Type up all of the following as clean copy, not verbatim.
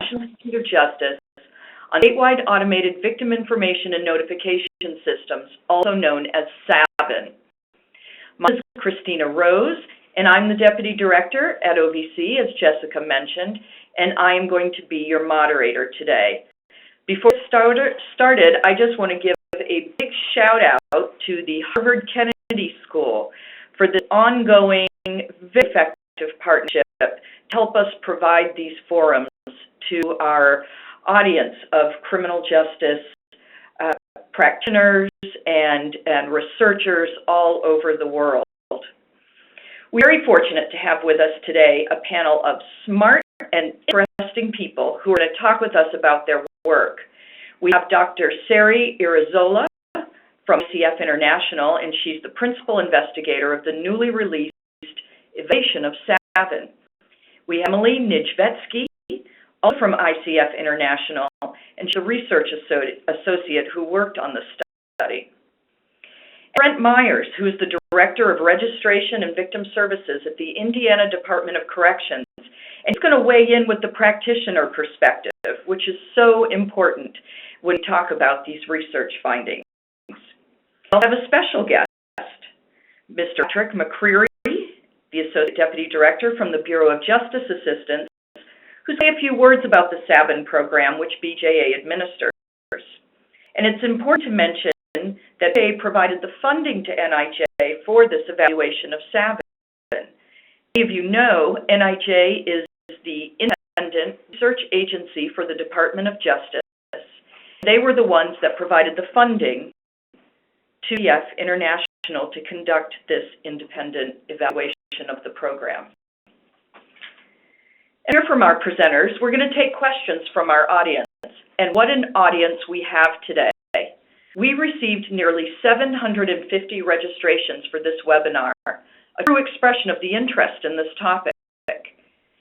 National Institute of Justice on statewide automated victim information and notification systems, also known as SAVIN. My name is Kristina Rose, and I'm the Deputy Director at OVC, as Jessica mentioned, and I am going to be your moderator today. Before we started, I just want to give a big shout out to the Harvard Kennedy School for this ongoing, very effective partnership to help us provide these forums to our audience of criminal justice practitioners and researchers all over the world. We're very fortunate to have with us today a panel of smart and interesting people who are going to talk with us about their work. We have Dr. Seri Irazola from ICF International, and she's the principal investigator of the newly released evaluation of SAVIN. We have Emily Niedzwiecki, also from ICF International, and she's a research associate who worked on the study. Brent Myers, who is the Director of Registration and Victim Services at the Indiana Department of Corrections, and he's going to weigh in with the practitioner perspective, which is so important when we talk about these research findings. I'll have a special guest, Mr. Patrick McCreary, the Associate Deputy Director from the Bureau of Justice Assistance, who's going to say a few words about the SAVIN program, which BJA administers. And it's important to mention that BJA provided the funding to NIJ for this evaluation of SAVIN. Many of you know NIJ is the independent research agency for the Department of Justice. They were the ones that provided the funding to ICF International to conduct this independent evaluation of the program. And here from our presenters, we're going to take questions from our audience. And what an audience we have today. We received nearly 750 registrations for this webinar, a true expression of the interest in this topic.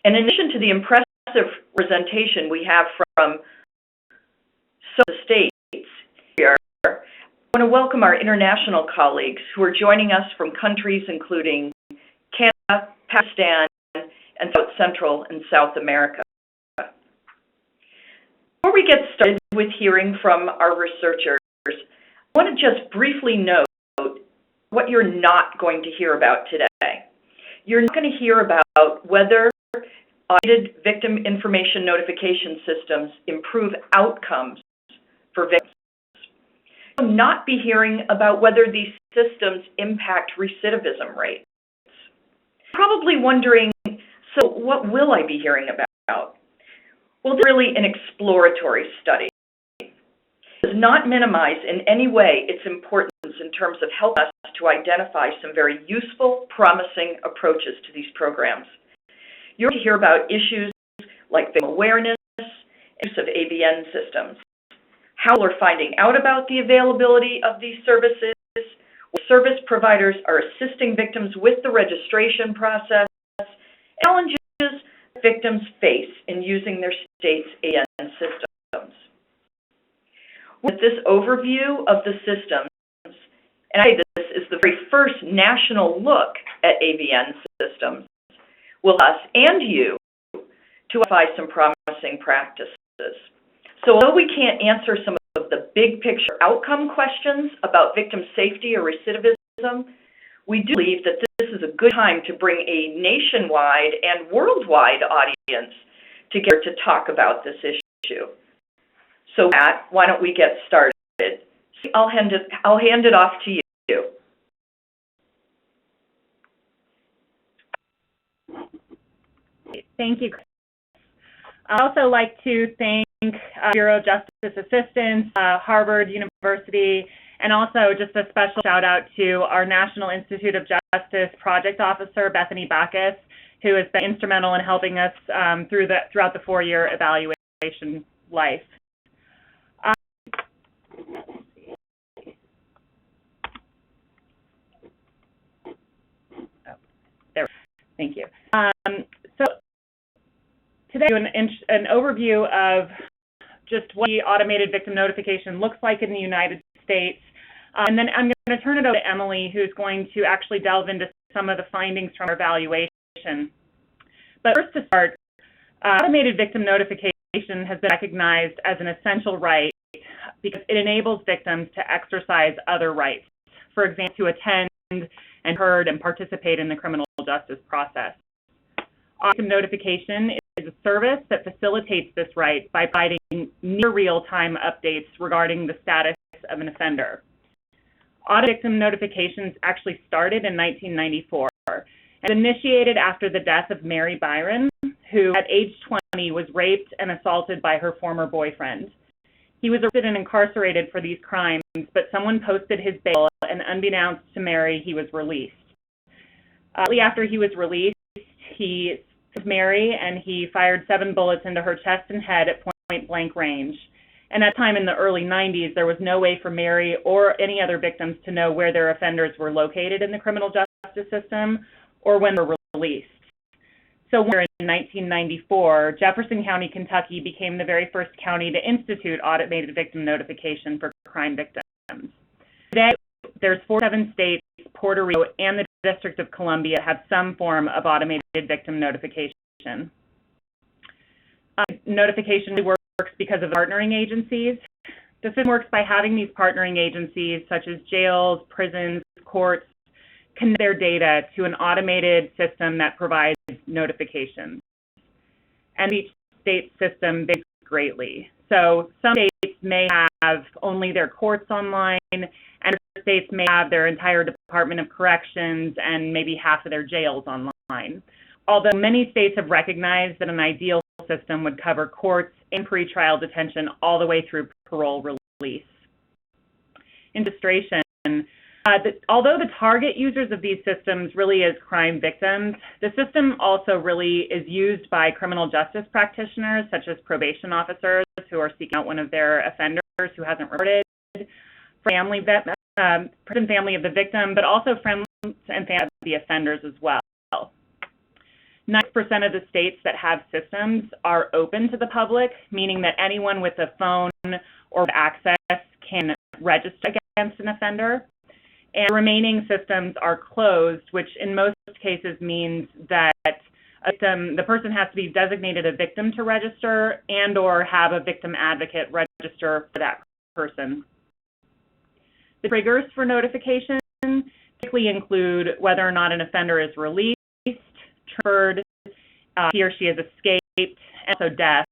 And in addition to the impressive presentation we have from some of the states here, I want to welcome our international colleagues who are joining us from countries including Canada, Pakistan, and South Central and South America. Before we get started with hearing from our researchers, I want to just briefly note what you're not going to hear about today. You're not going to hear about whether automated victim information notification systems improve outcomes for victims. You'll not be hearing about whether these systems impact recidivism rates. Probably wondering, so what will I be hearing about? Well, this is really an exploratory study. It does not minimize in any way its importance in terms of helping us to identify some very useful, promising approaches to these programs. You're going to hear about issues like victim awareness, use of AVN systems, how we're finding out about the availability of these services, what service providers are assisting victims with the registration process, challenges victims face in using their state's AVN systems. With this overview of the systems, and I say this is the very first national look at AVN systems, will us and you to identify some promising practices. So although we can't answer some of the big picture outcome questions about victim safety or recidivism, we do believe that this is a good time to bring a nationwide and worldwide audience together to talk about this issue. So Matt, why don't we get started? I'll hand it off to you. Thank you. I'd also like to thank Bureau of Justice Assistance, Harvard University, and also just a special shout out to our National Institute of Justice Project Officer, Bethany Backus, who has been instrumental in helping us throughout the 4-year evaluation life. Thank you. So today, an overview of just what the automated victim notification looks like in the United States. And then I'm going to turn it over to Emily, who's going to actually delve into some of the findings from our evaluation. But first to start, automated victim notification has been recognized as an essential right because it enables victims to exercise other rights, for example, to attend and heard and participate in the criminal justice process. Victim notification is a service that facilitates this right by providing near real-time updates regarding the status of an offender. Victim notifications actually started in 1994 and initiated after the death of Mary Byron, who at age 20 was raped and assaulted by her former boyfriend. He was arrested and incarcerated for these crimes, but someone posted his bail, and unbeknownst to Mary, he was released. Shortly after he was released, he took Mary and he fired 7 bullets into her chest and head at point-blank range. And at that time in the early 90s, there was no way for Mary or any other victims to know where their offenders were located in the criminal justice system or when they were released. So in 1994, Jefferson County, Kentucky became the very first county to institute automated victim notification for crime victims. Today, there's 47 states, Puerto Rico, and the District of Columbia have some form of automated victim notification. Notification works because of partnering agencies. The system works by having these partnering agencies, such as jails, prisons, courts, connect their data to an automated system that provides notifications. And each state system varies greatly. So some states may have only their courts online, and other states may have their entire Department of Corrections and maybe half of their jails online. Although many states have recognized that an ideal system would cover courts and pretrial detention all the way through parole release. In illustration, although the target users of these systems really is crime victims, the system also really is used by criminal justice practitioners, such as probation officers who are seeking out one of their offenders who hasn't reported, family of the victim, but also friends and family of the offenders as well. 90% of the states that have systems are open to the public, meaning that anyone with a phone or access can register against an offender. And the remaining systems are closed, which in most cases means that the person has to be designated a victim to register and or have a victim advocate register for that person. The triggers for notification typically include whether or not an offender is released, transferred, he or she has escaped, and also death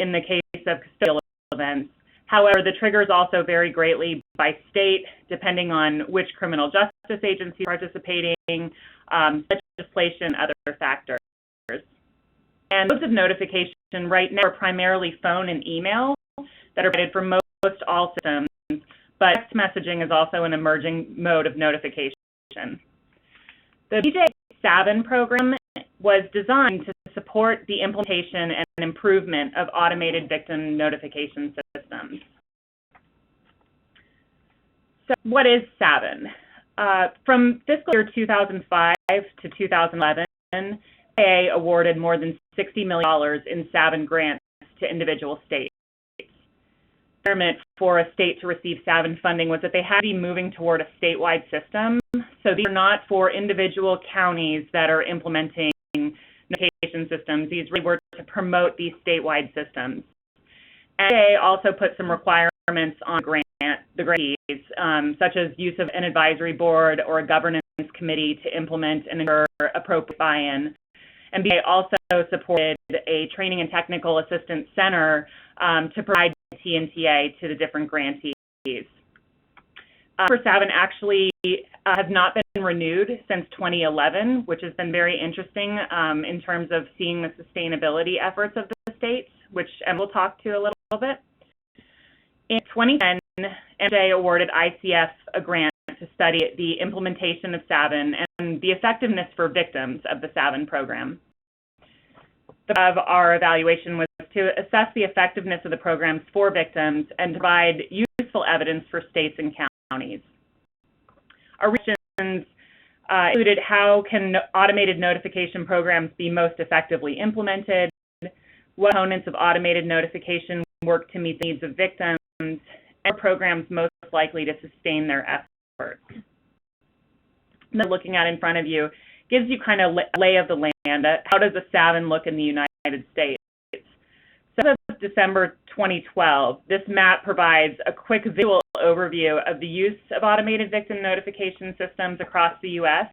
in the case of custodial events. However, the triggers also vary greatly by state, depending on which criminal justice agency is participating, legislation, other factors. And modes of notification right now are primarily phone and email that are provided for most all systems, but text messaging is also an emerging mode of notification. The BJ Savin program was designed to support the implementation and improvement of automated victim notification systems. So what is Savin? From fiscal year 2005 to 2011, CA awarded more than $60 million in Savin grants to individual states. The requirement for a state to receive Savin funding was that they had to be moving toward a statewide system. So these are not for individual counties that are implementing notification systems. These really were to promote these statewide systems. And they also put some requirements on the grantees, such as use of an advisory board or a governance committee to implement and ensure appropriate buy-in. And BA also supported a training and technical assistance center to provide TNTA to the different grantees. For Savin actually have not been renewed since 2011, which has been very interesting in terms of seeing the sustainability efforts of the states, which we'll talk to a little bit. In 2010, MJ awarded ICF a grant to study the implementation of Savin and the effectiveness for victims of the Savin program. Of our evaluation was to assess the effectiveness of the programs for victims and provide useful evidence for states and counties. Our questions included how can automated notification programs be most effectively implemented, what components of automated notification work to meet the needs of victims, and programs most likely to sustain their efforts. Looking at in front of you gives you kind of lay of the land. How does a Savin look in the United States? So as of December 2012, this map provides a quick visual overview of the use of automated victim notification systems across the U.S.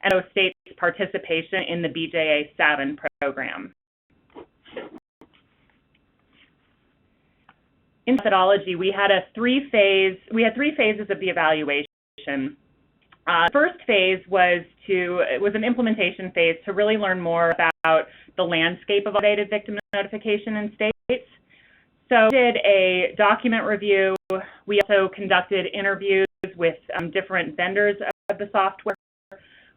and those states' participation in the BJA SAVN program. In methodology, we had three phases of the evaluation. First phase was an implementation phase to really learn more about the landscape of automated victim notification in states. So we did a document review. We also conducted interviews with different vendors of the software.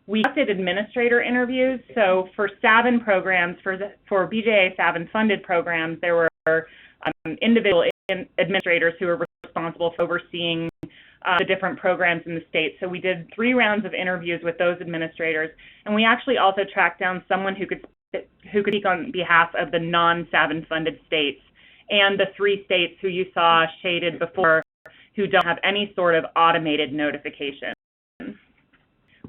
We conducted administrator interviews. So for SAVN programs, for BJA SAVN funded programs, there were individual administrators who were responsible for overseeing the different programs in the state. So we did 3 rounds of interviews with those administrators, and we actually also tracked down someone who could speak on behalf of the non-SAVN funded states and the 3 states who you saw shaded before who don't have any sort of automated notification.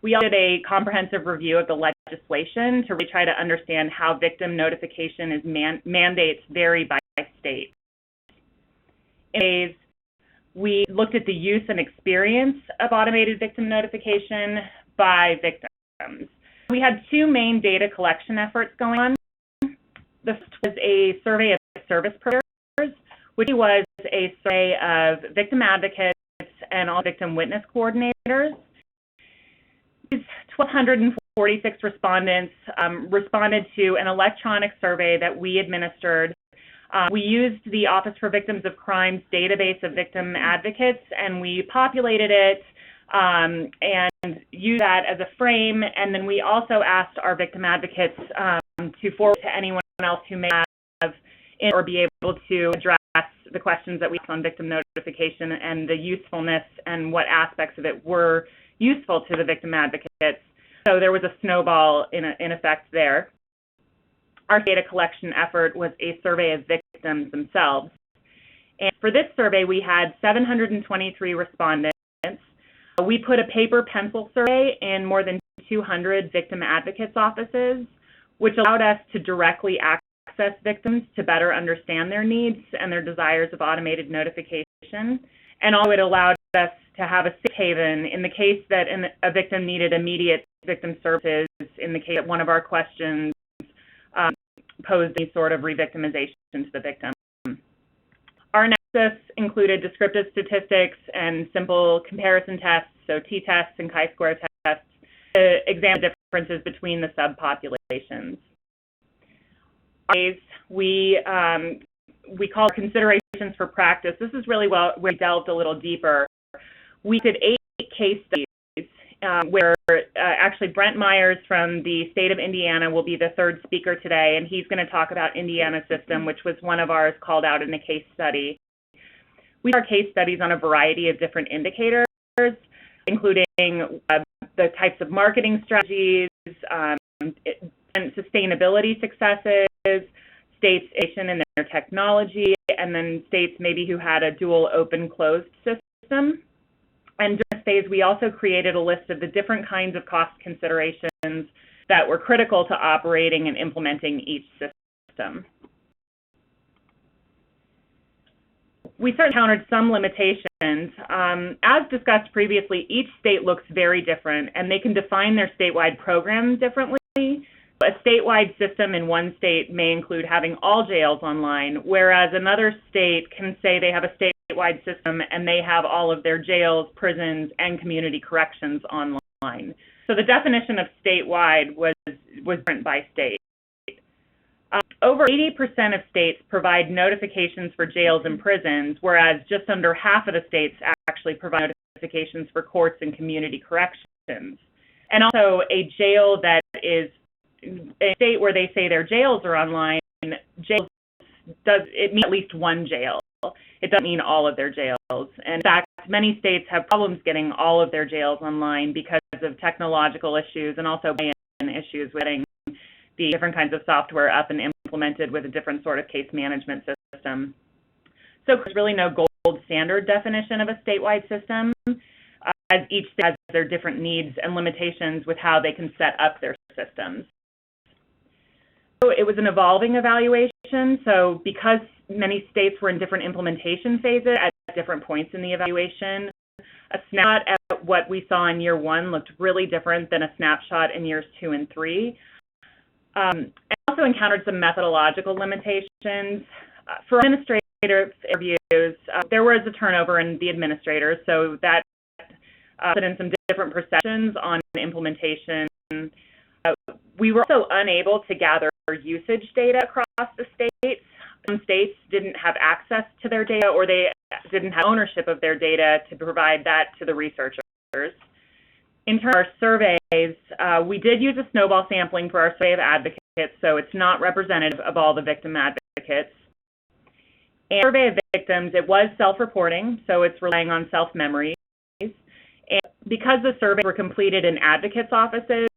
We also did a comprehensive review of the legislation to really try to understand how victim notification mandates vary by state. We looked at the use and experience of automated victim notification by victims. We had 2 main data collection efforts going on. The first was a survey of service providers, which was a survey of victim advocates and all victim witness coordinators. These 1,246 respondents responded to an electronic survey that we administered. We used the Office for Victims of Crime's database of victim advocates, and we populated it and used that as a frame. And then we also asked our victim advocates to forward to anyone else who may have or be able to address the questions that we asked on victim notification and the usefulness and what aspects of it were useful to the victim advocates. So there was a snowball in effect there. Our data collection effort was a survey of victims themselves. And for this survey, we had 723 respondents. We put a paper pencil survey in more than 200 victim advocates' offices, which allowed us to directly access victims to better understand their needs and their desires of automated notification. And also it allowed us to have a safe haven in the case that a victim needed immediate victim services, in the case that one of our questions posed any sort of re-victimization to the victim. Our analysis included descriptive statistics and simple comparison tests, so t-tests and chi-square tests, to examine the differences between the subpopulations. We call considerations for practice. This is really where we delved a little deeper. We did 8 case studies where actually Brent Myers from the state of Indiana will be the 3rd speaker today, and he's going to talk about Indiana's system, which was one of ours called out in a case study. We did our case studies on a variety of different indicators, including the types of marketing strategies, and sustainability successes, states in their technology, and then states maybe who had a dual open-closed system. And during this phase, we also created a list of the different kinds of cost considerations that were critical to operating and implementing each system. We certainly encountered some limitations. As discussed previously, each state looks very different, and they can define their statewide programs differently. A statewide system in one state may include having all jails online, whereas another state can say they have a statewide system and they have all of their jails, prisons, and community corrections online. So the definition of statewide was different by state. Over 80% of states provide notifications for jails and prisons, whereas just under half of the states actually provide notifications for courts and community corrections. And also a jail that is a state where they say their jails are online, it means at least one jail. It doesn't mean all of their jails. And in fact, many states have problems getting all of their jails online because of technological issues and also issues with getting the different kinds of software up and implemented with a different sort of case management system. So there's really no gold standard definition of a statewide system, as each state has their different needs and limitations with how they can set up their systems. So it was an evolving evaluation. evaluation. So because many states were in different implementation phases at different points in the evaluation, a snapshot at what we saw in year 1 looked really different than a snapshot in years 2 and 3. I also encountered some methodological limitations. For administrative reviews, there was a turnover in the administrators, so that put in some different perceptions on implementation. We were also unable to gather usage data across the states. Some states didn't have access to their data, or they didn't have ownership of their data to provide that to the researchers. In terms of our surveys, we did use a snowball sampling for our survey of advocates, so it's not representative of all the victim advocates. And survey of victims, it was self-reporting, so it's relying on self-memories. And because the surveys were completed in advocates' offices,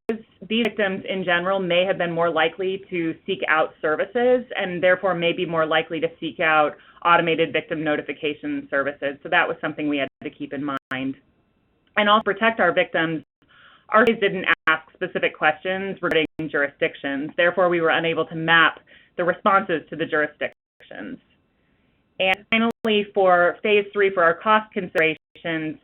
these victims in general may have been more likely to seek out services and therefore may be more likely to seek out automated victim notification services. So that was something we had to keep in mind. And also protect our victims, our surveys didn't ask specific questions regarding jurisdictions. Therefore, we were unable to map the responses to the jurisdictions. And finally, for phase 3, for our cost considerations,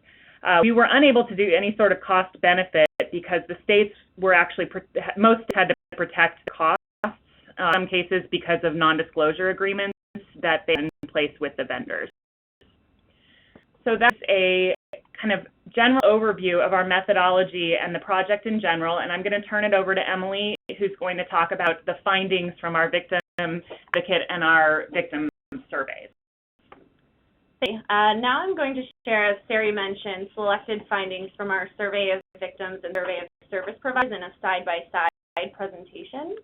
we were unable to do any sort of cost benefit because the states were actually, most had to protect the costs, in some cases because of non-disclosure agreements that they had in place with the vendors. So that's a kind of general overview of our methodology and the project in general, and I'm going to turn it over to Emily, who's going to talk about the findings from our victim advocate and our victim surveys. Now I'm going to share, as Seri mentioned, selected findings from our survey of victims and survey of service providers in a side-by-side presentation.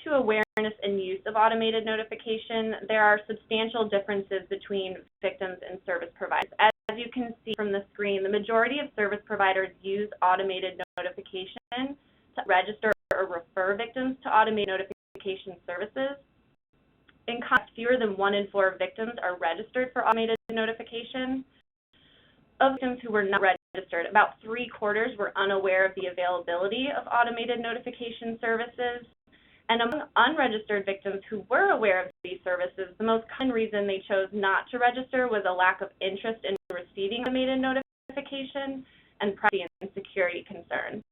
To awareness and use of automated notification, there are substantial differences between victims and service providers. As you can see from the screen, the majority of service providers use automated notification to register or refer victims to automated notification services. In contrast, fewer than 1 in 4 victims are registered for automated notification. Of victims who were not registered, about 3/4 were unaware of the availability of automated notification services. And among unregistered victims who were aware of these services, the most common reason they chose not to register was a lack of interest in receiving automated notification and privacy and security concerns.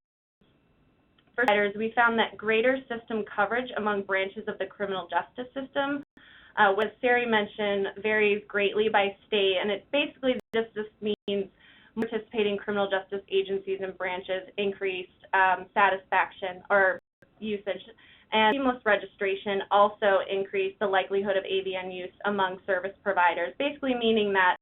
For providers, we found that greater system coverage among branches of the criminal justice system, what Seri mentioned, varies greatly by state, and it basically just means participating criminal justice agencies and branches increased satisfaction or usage. And seamless registration also increased the likelihood of AVN use among service providers, basically meaning that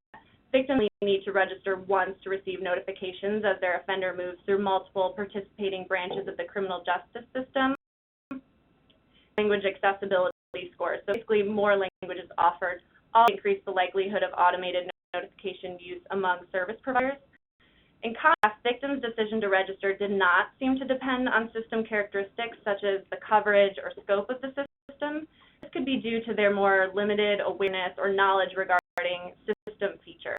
victims need to register once to receive notifications as their offender moves through multiple participating branches of the criminal justice system. Language accessibility scores, so basically more languages offered, all increase the likelihood of automated notification use among service providers. In contrast, victims' decision to register did not seem to depend on system characteristics such as the coverage or scope of the system. This could be due to their more limited awareness or knowledge regarding system features.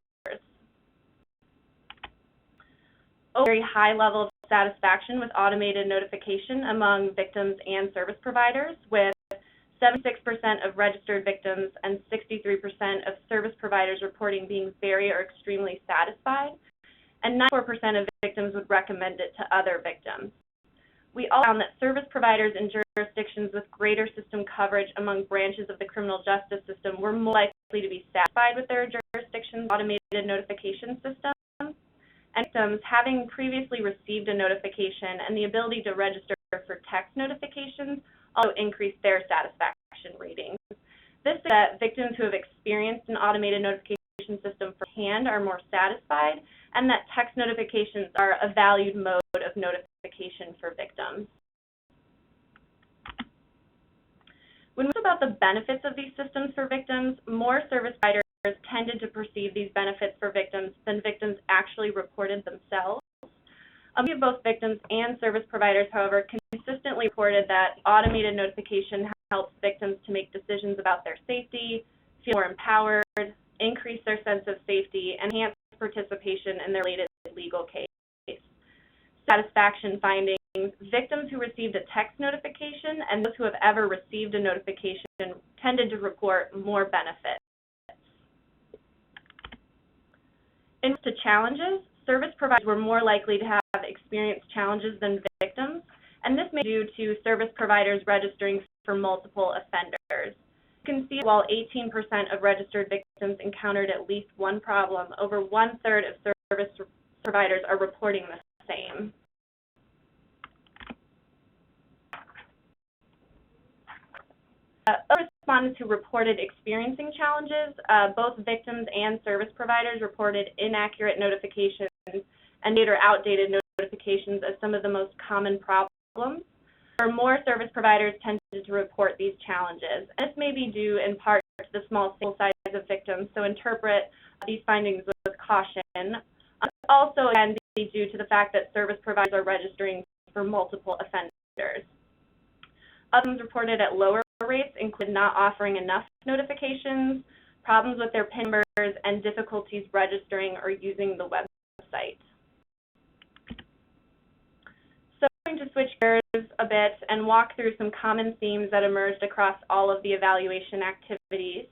A very high level of satisfaction with automated notification among victims and service providers, with 76% of registered victims and 63% of service providers reporting being very or extremely satisfied, and 94% of victims would recommend it to other victims. We also found that service providers in jurisdictions with greater system coverage among branches of the criminal justice system were more likely to be satisfied with their jurisdiction's automated notification system. And victims, having previously received a notification and the ability to register for text notifications, also increased their satisfaction ratings. This is that victims who have experienced an automated notification system firsthand are more satisfied, and that text notifications are a valued mode of notification for victims. When we talk about the benefits of these systems for victims, more service providers tended to perceive these benefits for victims than victims actually reported themselves. Both victims and service providers, however, consistently reported that automated notification helps victims to make decisions about their safety, feel more empowered, increase their sense of safety, and enhance participation in their related legal case. satisfaction findings, victims who received a text notification and those who have ever received a notification tended to report more benefits. In response to challenges, service providers were more likely to have experienced challenges than victims, and this may be due to service providers registering for multiple offenders. You can see while 18% of registered victims encountered at least one problem, over 1/3 of service providers are reporting the same. Other respondents who reported experiencing challenges, both victims and service providers reported inaccurate notifications and later outdated notifications as some of the most common problems. More service providers tended to report these challenges. This may be due in part to the small sample size of victims, so interpret these findings with caution. Also, again, be due to the fact that service providers are registering for multiple offenders. Others reported at lower rates include not offering enough notifications, problems with their PIN numbers, and difficulties registering or using the website. So I'm going to switch gears a bit and walk through some common themes that emerged across all of the evaluation activities.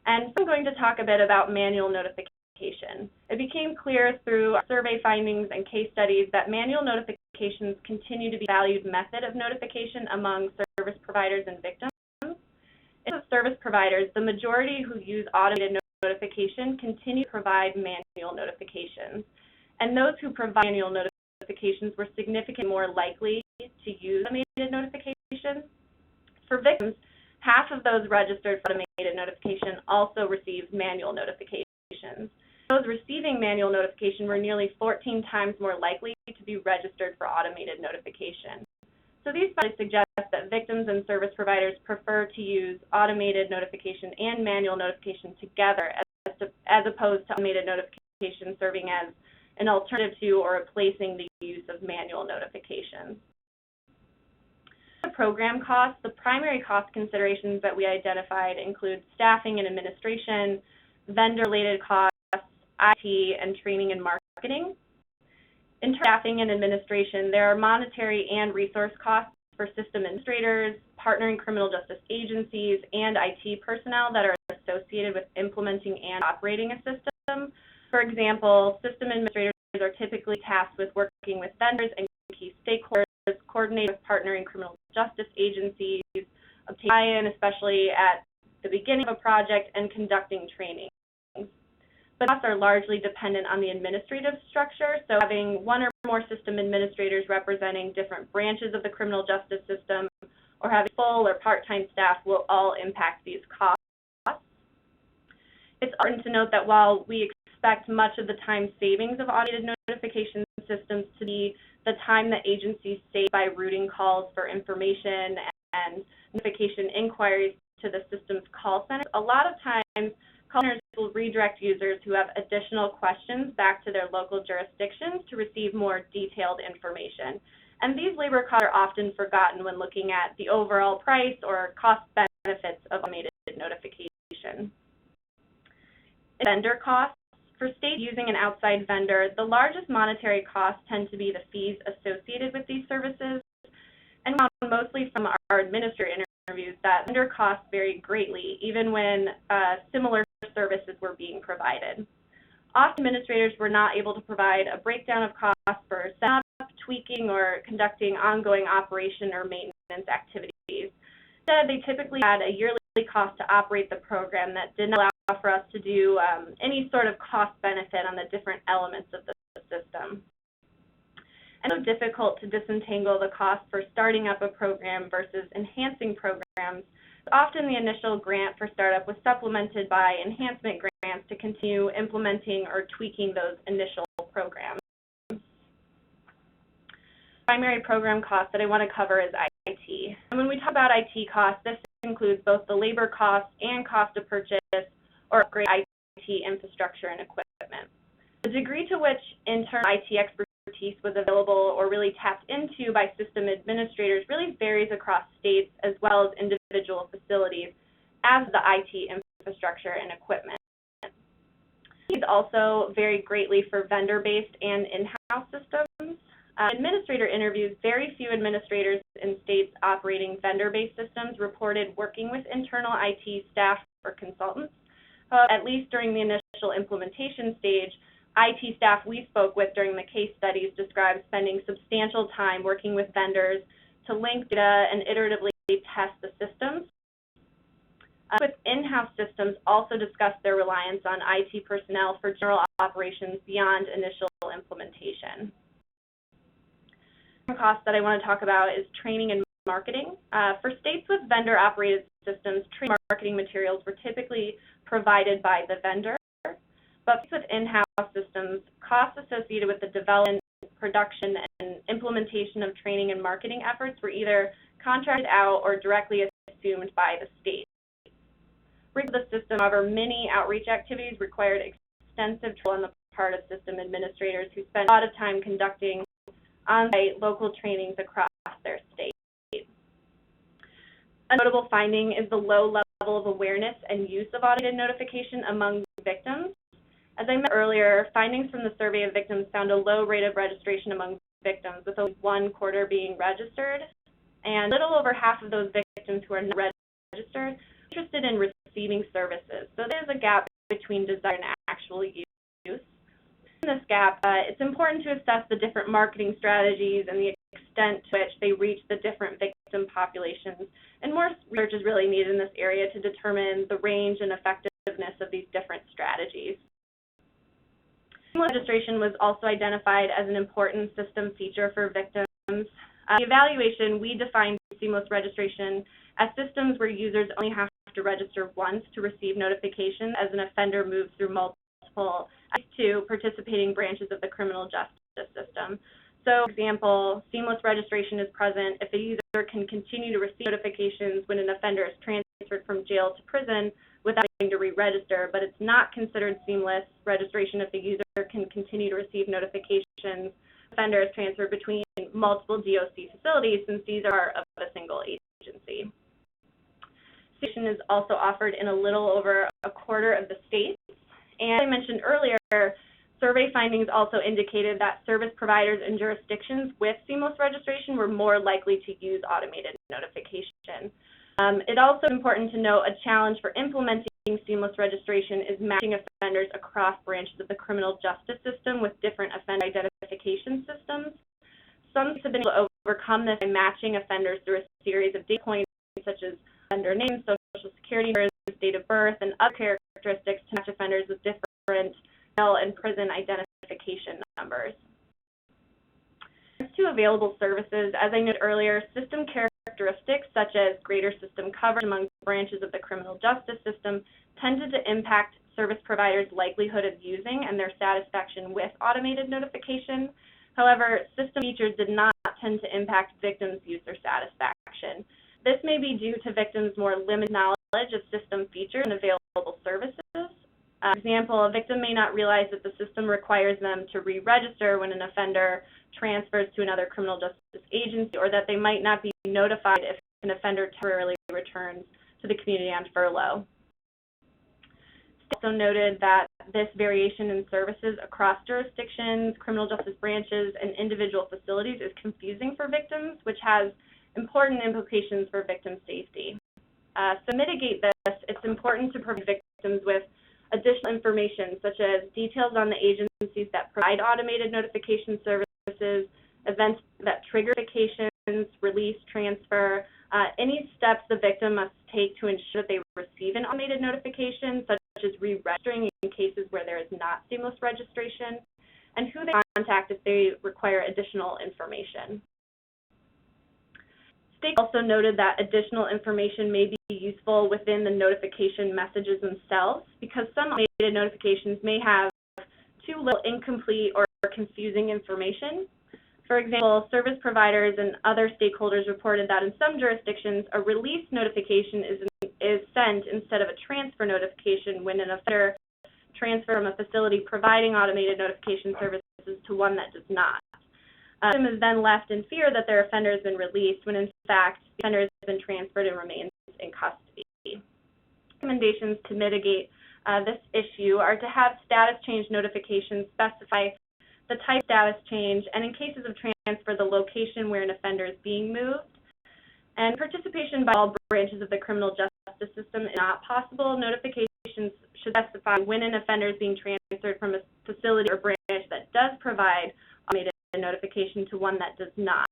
And I'm going to talk a bit about manual notification. It became clear through our survey findings and case studies that manual notifications continue to be a valued method of notification among service providers and victims. Of service providers, the majority who use automated notification continue to provide manual notifications. And those who provide manual notifications were significantly more likely to use automated notification. For victims, half of those registered for automated notification also received manual notifications. Those receiving manual notification were nearly 14 times more likely to be registered for automated notification. So these studies suggest that victims and service providers prefer to use automated notification and manual notification together as opposed to automated notification serving as an alternative to or replacing the use of manual notifications. The program costs, the primary cost considerations that we identified include staffing and administration, vendor-related costs, IT, and training and marketing. In terms of staffing and administration, there are monetary and resource costs for system administrators, partnering criminal justice agencies, and IT personnel that are associated with implementing and operating a system. For example, system administrators are typically tasked with working with vendors and key stakeholders, coordinating with partnering criminal justice agencies, obtaining buy-in, especially at the beginning of a project, and conducting training. But costs are largely dependent on the administrative structure, so having one or more system administrators representing different branches of the criminal justice system or having full or part-time staff will all impact these costs. It's important to note that while we expect much of the time savings of automated notification systems to be the time that agencies save by routing calls for information and notification inquiries to the system's call centers, a lot of times call centers will redirect users who have additional questions back to their local jurisdictions to receive more detailed information. And these labor costs are often forgotten when looking at the overall price or cost benefits of automated notification. Vendor costs. For states using an outside vendor, the largest monetary costs tend to be the fees associated with these services. And we found mostly from our administrator interviews that vendor costs vary greatly, even when similar services were being provided. Often administrators were not able to provide a breakdown of costs for setup, tweaking, or conducting ongoing operation or maintenance activities. Instead, they typically had a yearly cost to operate the program that did not allow for us to do any sort of cost benefit on the different elements of the system. And it's so difficult to disentangle the cost for starting up a program versus enhancing programs. Often the initial grant for startup was supplemented by enhancement grants to continue implementing or tweaking those initial programs. Primary program cost that I want to cover is IT. And when we talk about IT costs, this includes both the labor costs and cost to purchase or upgrade IT infrastructure and equipment. The degree to which internal IT expertise was available or really tapped into by system administrators really varies across states as well as individual facilities as the IT infrastructure and equipment. These also vary greatly for vendor-based and in-house systems. Administrator interviews, very few administrators in states operating vendor-based systems reported working with internal IT staff or consultants. At least during the initial implementation stage, IT staff we spoke with during the case studies described spending substantial time working with vendors to link data and iteratively test the systems. With in-house systems also discussed their reliance on IT personnel for general operations beyond initial implementation. Cost that I want to talk about is training and marketing. For states with vendor-operated systems, training and marketing materials were typically provided by the vendor, but with in-house systems, costs associated with the development, production, and implementation of training and marketing efforts were either contracted out or directly assumed by the state. For the system, however, many outreach activities required extensive travel on the part of system administrators who spent a lot of time conducting on-site local trainings across their state. A notable finding is the low level of awareness and use of automated notification among victims. As I mentioned earlier, findings from the survey of victims found a low rate of registration among victims, with only 1/4 being registered, and a little over half of those victims who are not registered are interested in receiving services. So there's a gap between desire and actual use. In this gap, it's important to assess the different marketing strategies and the extent to which they reach the different victim populations, and more research is really needed in this area to determine the range and effectiveness of these different strategies. Registration was also identified as an important system feature for victims. The evaluation, we defined seamless registration as systems where users only have to register once to receive notification as an offender moves through multiple to participating branches of the criminal justice system. So, for example, seamless registration is present if a user can continue to receive notifications when an offender is transferred from jail to prison without having to re-register, but it's not considered seamless registration if the user can continue to receive notifications when the offender is transferred between multiple DOC facilities, since these are of a single agency. Registration is also offered in a little over 1/4 of the states. And as I mentioned earlier, survey findings also indicated that service providers in jurisdictions with seamless registration were more likely to use automated notification. It also is important to note a challenge for implementing seamless registration is matching offenders across branches of the criminal justice system with different offender identification systems. Some states have been able to overcome this by matching offenders through a series of data points such as offender names, social security numbers, date of birth, and other characteristics to match offenders with different jail and prison identification numbers. As to available services, as I noted earlier, system characteristics such as greater system coverage among branches of the criminal justice system tended to impact service providers' likelihood of using and their satisfaction with automated notification. However, system features did not tend to impact victims' use or satisfaction. This may be due to victims' more limited knowledge of system features and available services. For example, a victim may not realize that the system requires them to re-register when an offender transfers to another criminal justice agency, or that they might not be notified if an offender temporarily returns to the community on furlough. Also noted that this variation in services across jurisdictions, criminal justice branches, and individual facilities is confusing for victims, which has important implications for victim safety. To mitigate this, it's important to provide victims with additional information, such as details on the agencies that provide automated notification services, events that trigger notifications, release, transfer, any steps the victim must take to ensure that they receive an automated notification, such as re-registering in cases where there is not seamless registration, and who they contact if they require additional information. States also noted that additional information may be useful within the notification messages themselves, because some automated notifications may have too little incomplete or confusing information. For example, service providers and other stakeholders reported that in some jurisdictions, a release notification is sent instead of a transfer notification when an offender transfers from a facility providing automated notification services to one that does not. The victim is then left in fear that their offender has been released, when in fact the offender has been transferred and remains in custody. Recommendations to mitigate this issue are to have status change notifications specify the type of status change, and in cases of transfer the location where an offender is being moved. And participation by all branches of the criminal justice system is not possible. Notifications should specify when an offender is being transferred from a facility or branch that does provide automated notification to one that does not.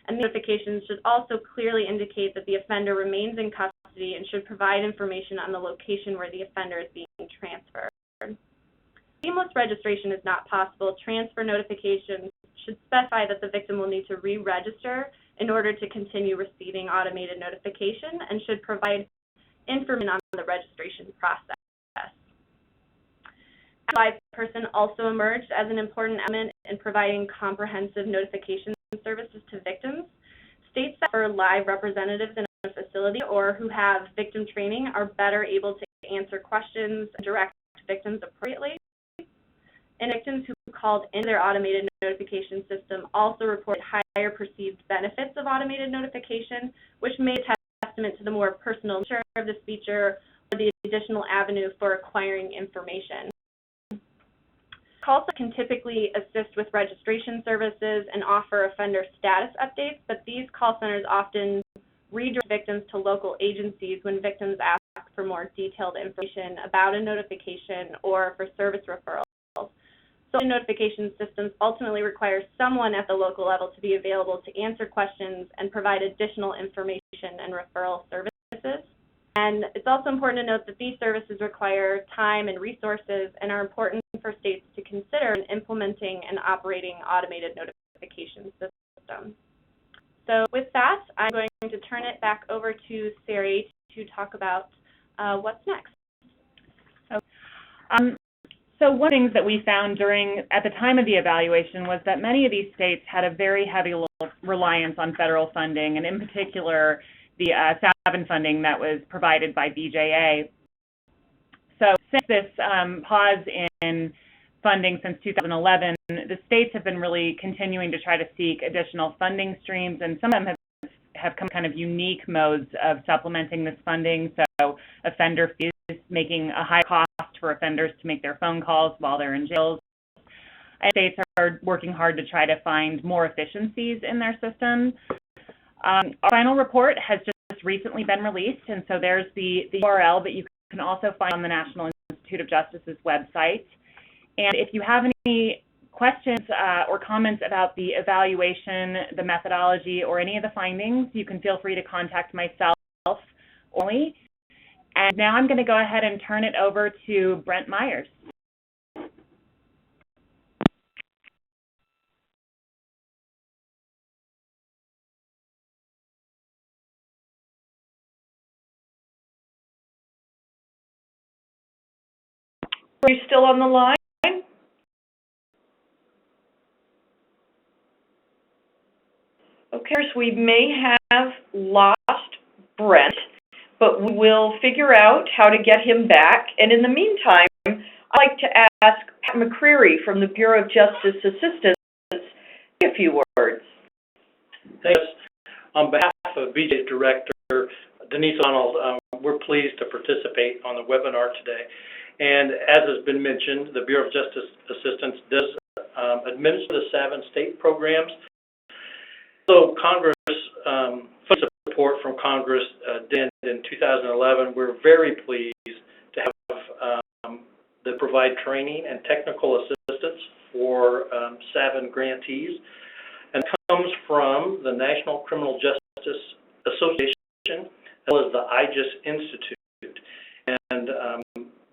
And the notifications should also clearly indicate that the offender remains in custody and should provide information on the location where the offender is being transferred. Seamless registration is not possible. Transfer notifications should specify that the victim will need to re-register in order to continue receiving automated notification and should provide information on the registration process. Live person also emerged as an important element in providing comprehensive notification services to victims. States that offer live representatives in a facility or who have victim training are better able to answer questions and direct victims appropriately. And victims who called in their automated notification system also reported higher perceived benefits of automated notification, which may be a testament to the more personal nature of this feature or the additional avenue for acquiring information. Call centers can typically assist with registration services and offer offender status updates, but these call centers often redirect victims to local agencies when victims ask for more detailed information about a notification or for service referrals. So notification systems ultimately require someone at the local level to be available to answer questions and provide additional information and referral services. And it's also important to note that these services require time and resources and are important for states to consider in implementing and operating automated notification systems. So with that, I'm going to turn it back over to Seri to talk about what's next. So one of the things that we found at the time of the evaluation was that many of these states had a very heavy reliance on federal funding, and in particular, the SAVN funding that was provided by BJA. So since this pause in funding since 2011, the states have been really continuing to try to seek additional funding streams, and some of them have come kind of unique modes of supplementing this funding. So offender fees, making a high cost for offenders to make their phone calls while they're in jails. And states are working hard to try to find more efficiencies in their systems. Our final report has just recently been released, and so there's the URL that you can also find on the National Institute of Justice's website. And if you have any questions or comments about the evaluation, the methodology, or any of the findings, you can feel free to contact myself only. And now I'm going to go ahead and turn it over to Brent Myers. Are you still on the line? Okay, so we may have lost Brent, but we will figure out how to get him back. And in the meantime, I'd like to ask Patrick McCreary from the Bureau of Justice Assistance a few words. Thanks. On behalf of BJ's Director, Denise Arnold, we're pleased to participate on the webinar today. And as has been mentioned, the Bureau of Justice Assistance does administer the SAVN state programs. So Congress, support from Congress did in 2011, we're very pleased to have that provide training and technical assistance for SAVN grantees, and comes from the National Criminal Justice Association as well as the IJUS Institute. And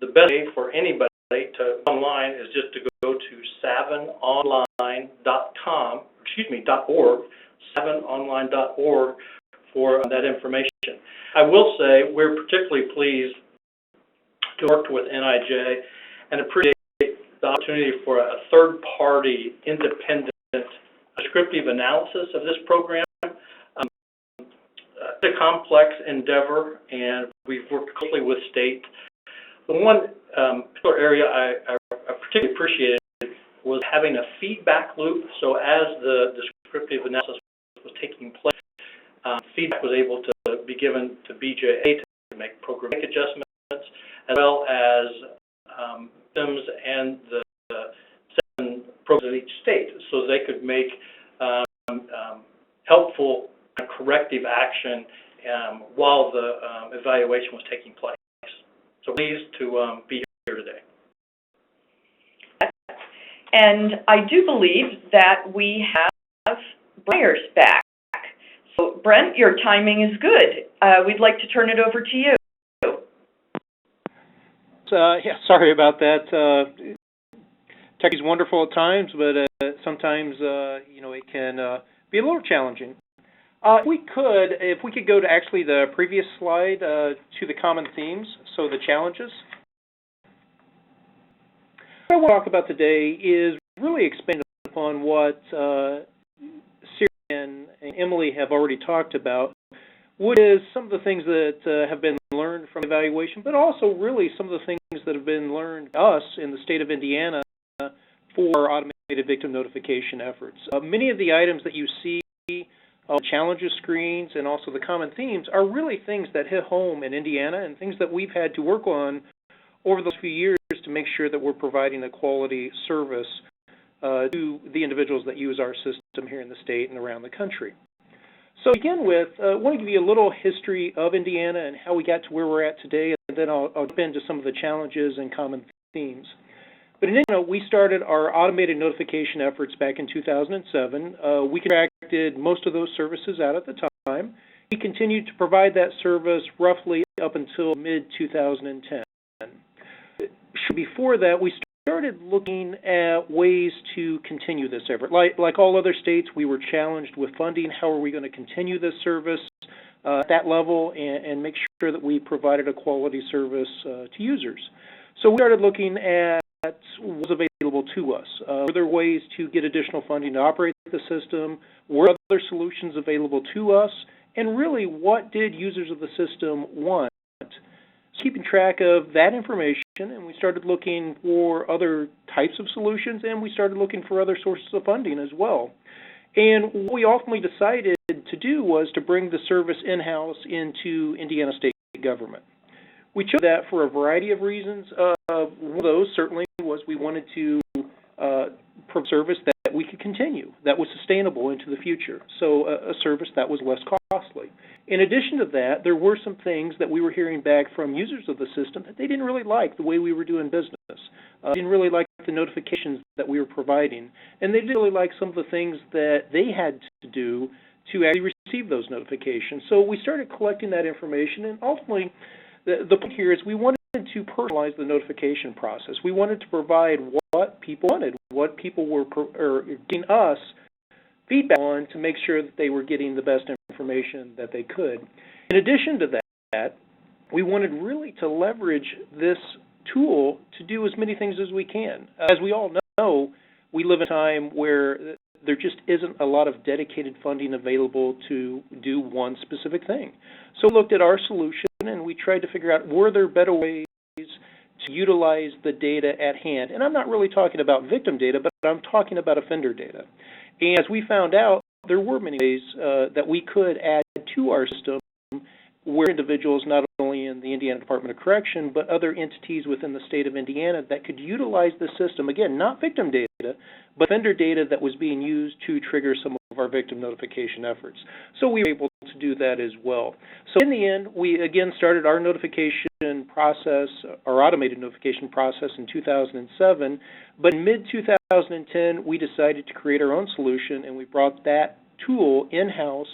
the best way for anybody to online is just to go to savnonline.com, .org, savnonline.org for that information. I will say we're particularly pleased to work with NIJ and appreciate the opportunity for a third-party, independent, descriptive analysis of this program. It's a complex endeavor, and we've worked closely with state. The one particular area I particularly appreciated was having a feedback loop. So as the descriptive analysis was taking place, feedback was able to be given to BJA to make programmatic adjustments, as well as systems and the 7 programs in each state, so they could make helpful corrective action while the evaluation was taking place. So pleased to be here today. And I do believe that we have Brent Myers back. So, Brent, your timing is good. We'd like to turn it over to you. Yeah, sorry about that. Tech is wonderful at times, but sometimes, it can be a little challenging. If we could go to actually the previous slide to the common themes, so the challenges. What I want to talk about today is really expanding upon what Seri and Emily have already talked about, which is some of the things that have been learned from evaluation, but also really some of the things that have been learned by us in the state of Indiana for automated victim notification efforts. Many of the items that you see on challenges screens and also the common themes are really things that hit home in Indiana and things that we've had to work on over those few years to make sure that we're providing a quality service to the individuals that use our system here in the state and around the country. So to begin with, I want to give you a little history of Indiana and how we got to where we're at today, and then I'll jump into some of the challenges and common themes. But in Indiana, we started our automated notification efforts back in 2007. We contracted most of those services out at the time. We continued to provide that service roughly up until mid-2010. Before that, we started looking at ways to continue this effort. Like all other states, we were challenged with funding. How are we going to continue this service at that level and make sure that we provided a quality service to users? So we started looking at what was available to us. Were there ways to get additional funding to operate the system? Were other solutions available to us? And really, what did users of the system want? Keeping track of that information, and we started looking for other types of solutions, and we started looking for other sources of funding as well. And what we ultimately decided to do was to bring the service in-house into Indiana state government. We chose that for a variety of reasons. One of those certainly was we wanted to provide a service that we could continue, that was sustainable into the future, so a service that was less costly. In addition to that, there were some things that we were hearing back from users of the system that they didn't really like the way we were doing business. They didn't really like the notifications that we were providing, and they didn't really like some of the things that they had to do to actually receive those notifications. So we started collecting that information, and ultimately the point here is we wanted to personalize the notification process. We wanted to provide what people wanted, what people were giving us feedback on to make sure that they were getting the best information that they could. In addition to that, we wanted really to leverage this tool to do as many things as we can. As we all know, we live in a time where there just isn't a lot of dedicated funding available to do one specific thing. So we looked at our solution and we tried to figure out, were there better ways to utilize the data at hand? And I'm not really talking about victim data, but I'm talking about offender data. And as we found out, there were many ways that we could add to our system where individuals, not only in the Indiana Department of Correction, but other entities within the state of Indiana that could utilize the system, again, not victim data, but offender data that was being used to trigger some of our victim notification efforts. So we were able to do that as well. So in the end, we again started our notification process, our automated notification process in 2007, but in mid-2010, we decided to create our own solution, and we brought that tool in-house,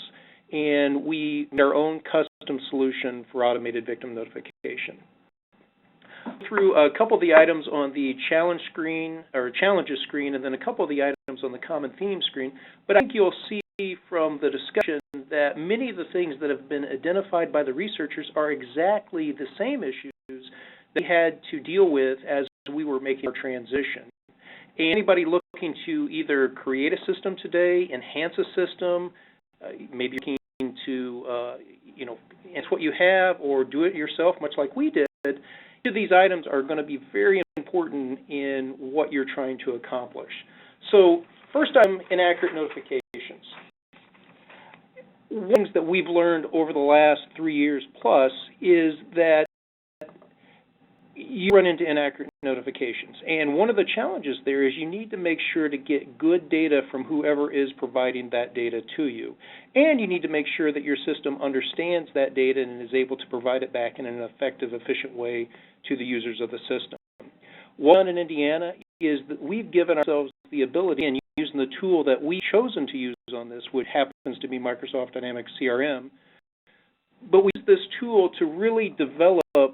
and we made our own custom solution for automated victim notification. Through a couple of the items on the challenge screen, or challenges screen, and then a couple of the items on the common theme screen, but I think you'll see from the discussion that many of the things that have been identified by the researchers are exactly the same issues they had to deal with as we were making our transition. Anybody looking to either create a system today, enhance a system, maybe looking to enhance what you have or do it yourself, much like we did, each of these items are going to be very important in what you're trying to accomplish. So first item, inaccurate notifications. One of the things that we've learned over the last 3 years plus is that you run into inaccurate notifications. And one of the challenges there is you need to make sure to get good data from whoever is providing that data to you. And you need to make sure that your system understands that data and is able to provide it back in an effective, efficient way to the users of the system. One in Indiana is that we've given ourselves the ability, and using the tool that we've chosen to use on this, which happens to be Microsoft Dynamics CRM, but we use this tool to really develop a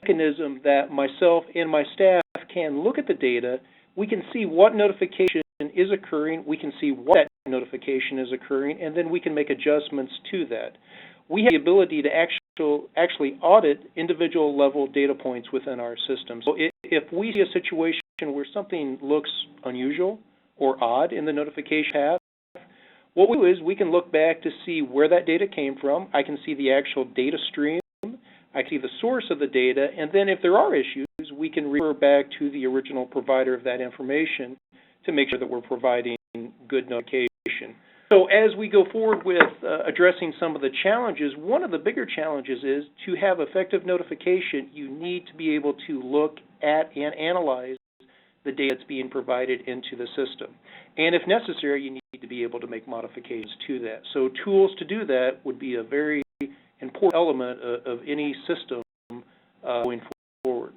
mechanism that myself and my staff can look at the data. We can see what notification is occurring, we can see what that notification is occurring, and then we can make adjustments to that. We have the ability to actually audit individual level data points within our system. So if we see a situation where something looks unusual or odd in the notification path, what we do is we can look back to see where that data came from. I can see the actual data stream. I can see the source of the data. And then if there are issues, we can refer back to the original provider of that information to make sure that we're providing good notification. So as we go forward with addressing some of the challenges, one of the bigger challenges is to have effective notification, you need to be able to look at and analyze the data that's being provided into the system. And if necessary, you need to be able to make modifications to that. So tools to do that would be a very important element of any system going forward.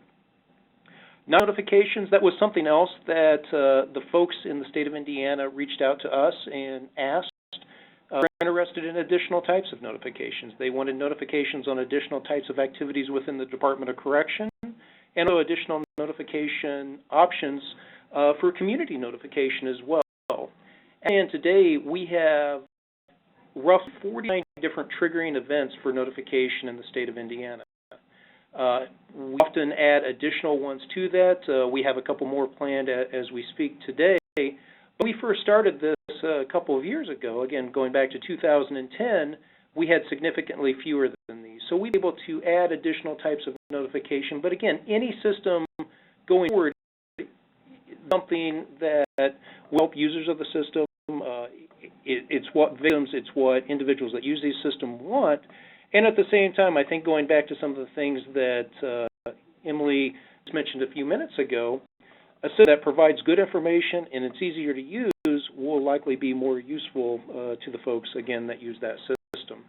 Notifications, that was something else that the folks in the state of Indiana reached out to us and asked. Were interested in additional types of notifications. They wanted notifications on additional types of activities within the Department of Correction, and additional notification options for community notification as well. And today we have roughly 49 different triggering events for notification in the state of Indiana. We often add additional ones to that. We have a couple more planned as we speak today. When we first started this a couple of years ago, again going back to 2010, we had significantly fewer than these. So we were able to add additional types of notification. But again, any system going forward, something that will help users of the system. It's what victims, it's what individuals that use these systems want. And at the same time, I think going back to some of the things that Emily mentioned a few minutes ago, a system that provides good information and it's easier to use will likely be more useful to the folks, again, that use that system.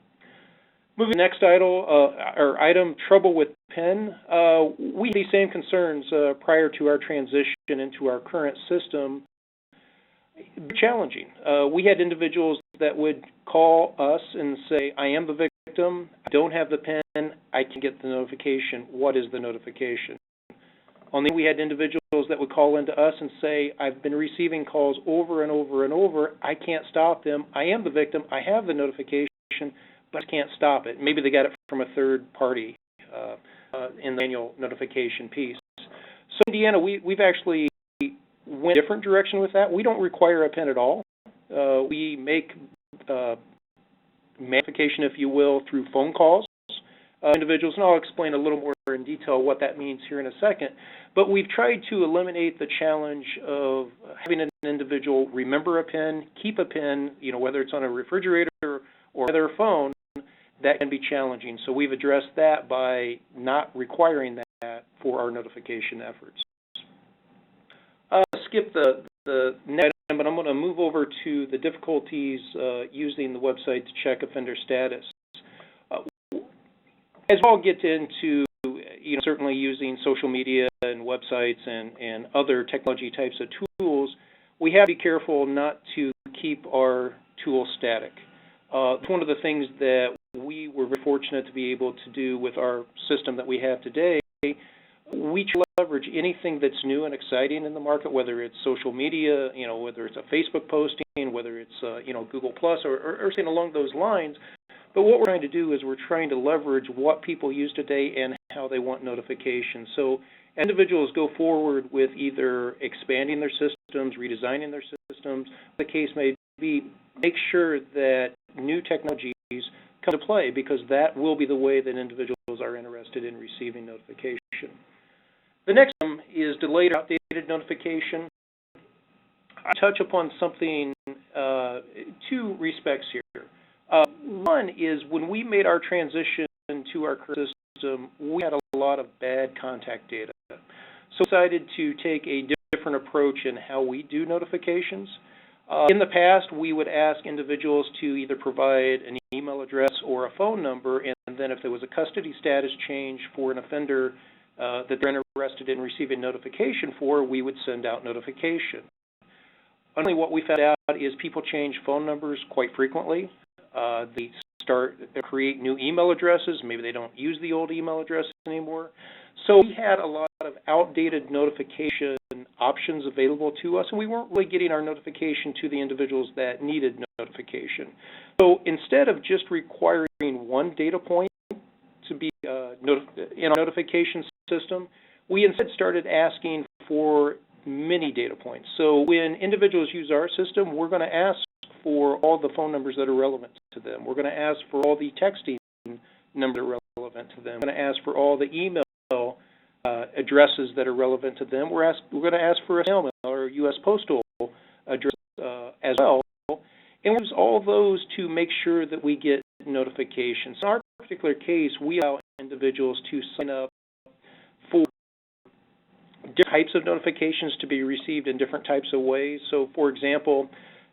Moving to the next item, trouble with PIN. We had these same concerns prior to our transition into our current system. Challenging. We had individuals that would call us and say, I am the victim, I don't have the PIN, I can get the notification, what is the notification? On the other, we had individuals that would call into us and say, I've been receiving calls over and over and over, I can't stop them, I am the victim, I have the notification, but I can't stop it. Maybe they got it from a third party in the annual notification piece. So in Indiana, we've actually went a different direction with that. We don't require a PIN at all. We make notification, if you will, through phone calls. Individuals, and I'll explain a little more in detail what that means here in a second, but we've tried to eliminate the challenge of having an individual remember a PIN, keep a PIN, whether it's on a refrigerator or other phone, that can be challenging. So we've addressed that by not requiring that for our notification efforts. Skip the next item, but I'm going to move over to the difficulties using the website to check offender status. As we'll get into, certainly using social media and websites and other technology types of tools, we have to be careful not to keep our tools static. It's one of the things that we were very fortunate to be able to do with our system that we have today. We leverage anything that's new and exciting in the market, whether it's social media, whether it's a Facebook posting, whether it's Google Plus or something along those lines. But what we're trying to do is we're trying to leverage what people use today and how they want notifications. So individuals go forward with either expanding their systems, redesigning their systems, the case may be, make sure that new technologies come to play, because that will be the way that individuals are interested in receiving notification. The next one is delayed or outdated notification. I touch upon something, two respects here. One is when we made our transition to our system, we had a lot of bad contact data. So we decided to take a different approach in how we do notifications. In the past, we would ask individuals to either provide an email address or a phone number, and then if there was a custody status change for an offender that they're interested in receiving notification for, we would send out notification. Only what we found out is people change phone numbers quite frequently. They create new email addresses. Maybe they don't use the old email address anymore. So we had a lot of outdated notification options available to us, and we weren't really getting our notification to the individuals that needed notification. So instead of just requiring one data point to be in our notification system, we instead started asking for many data points. So when individuals use our system, we're going to ask for all the phone numbers that are relevant to them. We're going to ask for all the texting numbers that are relevant to them. We're going to ask for all the email addresses that are relevant to them. We're going to ask for a snail mail or a U.S. postal address as well. And we use all those to make sure that we get notifications. In our particular case, we allow individuals to sign up for different types of notifications to be received in different types of ways. So, for example,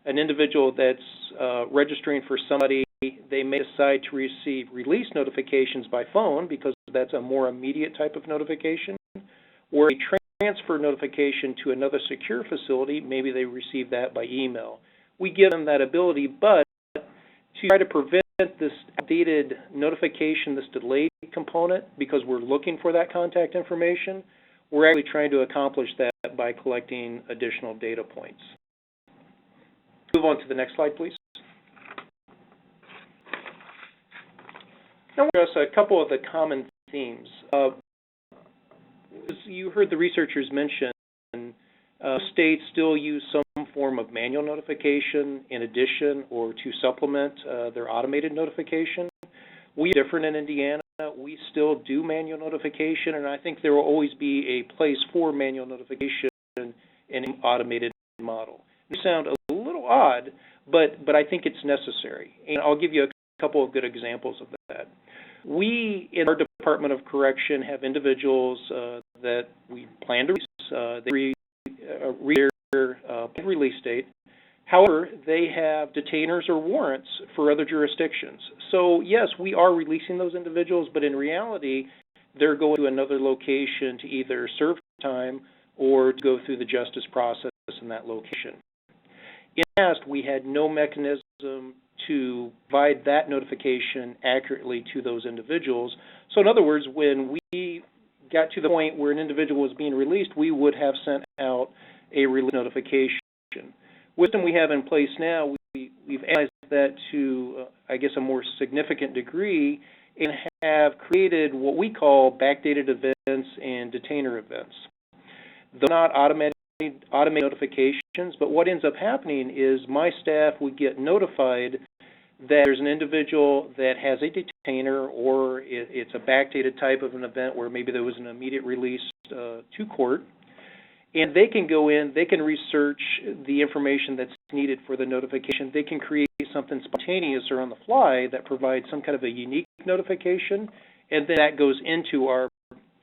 an individual that's registering for somebody, they may decide to receive release notifications by phone because that's a more immediate type of notification, or a transfer notification to another secure facility, maybe they receive that by email. We give them that ability, but to try to prevent this outdated notification, this delayed component, because we're looking for that contact information, we're actually trying to accomplish that by collecting additional data points. Move on to the next slide, please. Now we'll address a couple of the common themes. As you heard the researchers mention, states still use some form of manual notification in addition or to supplement their automated notification. We are different in Indiana. We still do manual notification, and I think there will always be a place for manual notification in an automated model. It sounds a little odd, but I think it's necessary. And I'll give you a couple of good examples of that. We, in our Department of Correction, have individuals that we plan to release. They reach their release date. However, they have detainers or warrants for other jurisdictions. So, yes, we are releasing those individuals, but in reality, they're going to another location to either serve time or to go through the justice process in that location. In the past, we had no mechanism to provide that notification accurately to those individuals. So in other words, when we got to the point where an individual was being released, we would have sent out a release notification. With the system we have in place now, we've analyzed that to, I guess, a more significant degree and have created what we call backdated events and detainer events. They're not automated notifications, but what ends up happening is my staff would get notified that there's an individual that has a detainer, or it's a backdated type of an event where maybe there was an immediate release to court, and they can go in, they can research the information that's needed for the notification. They can create something spontaneous or on the fly that provides some kind of a unique notification, and then that goes into our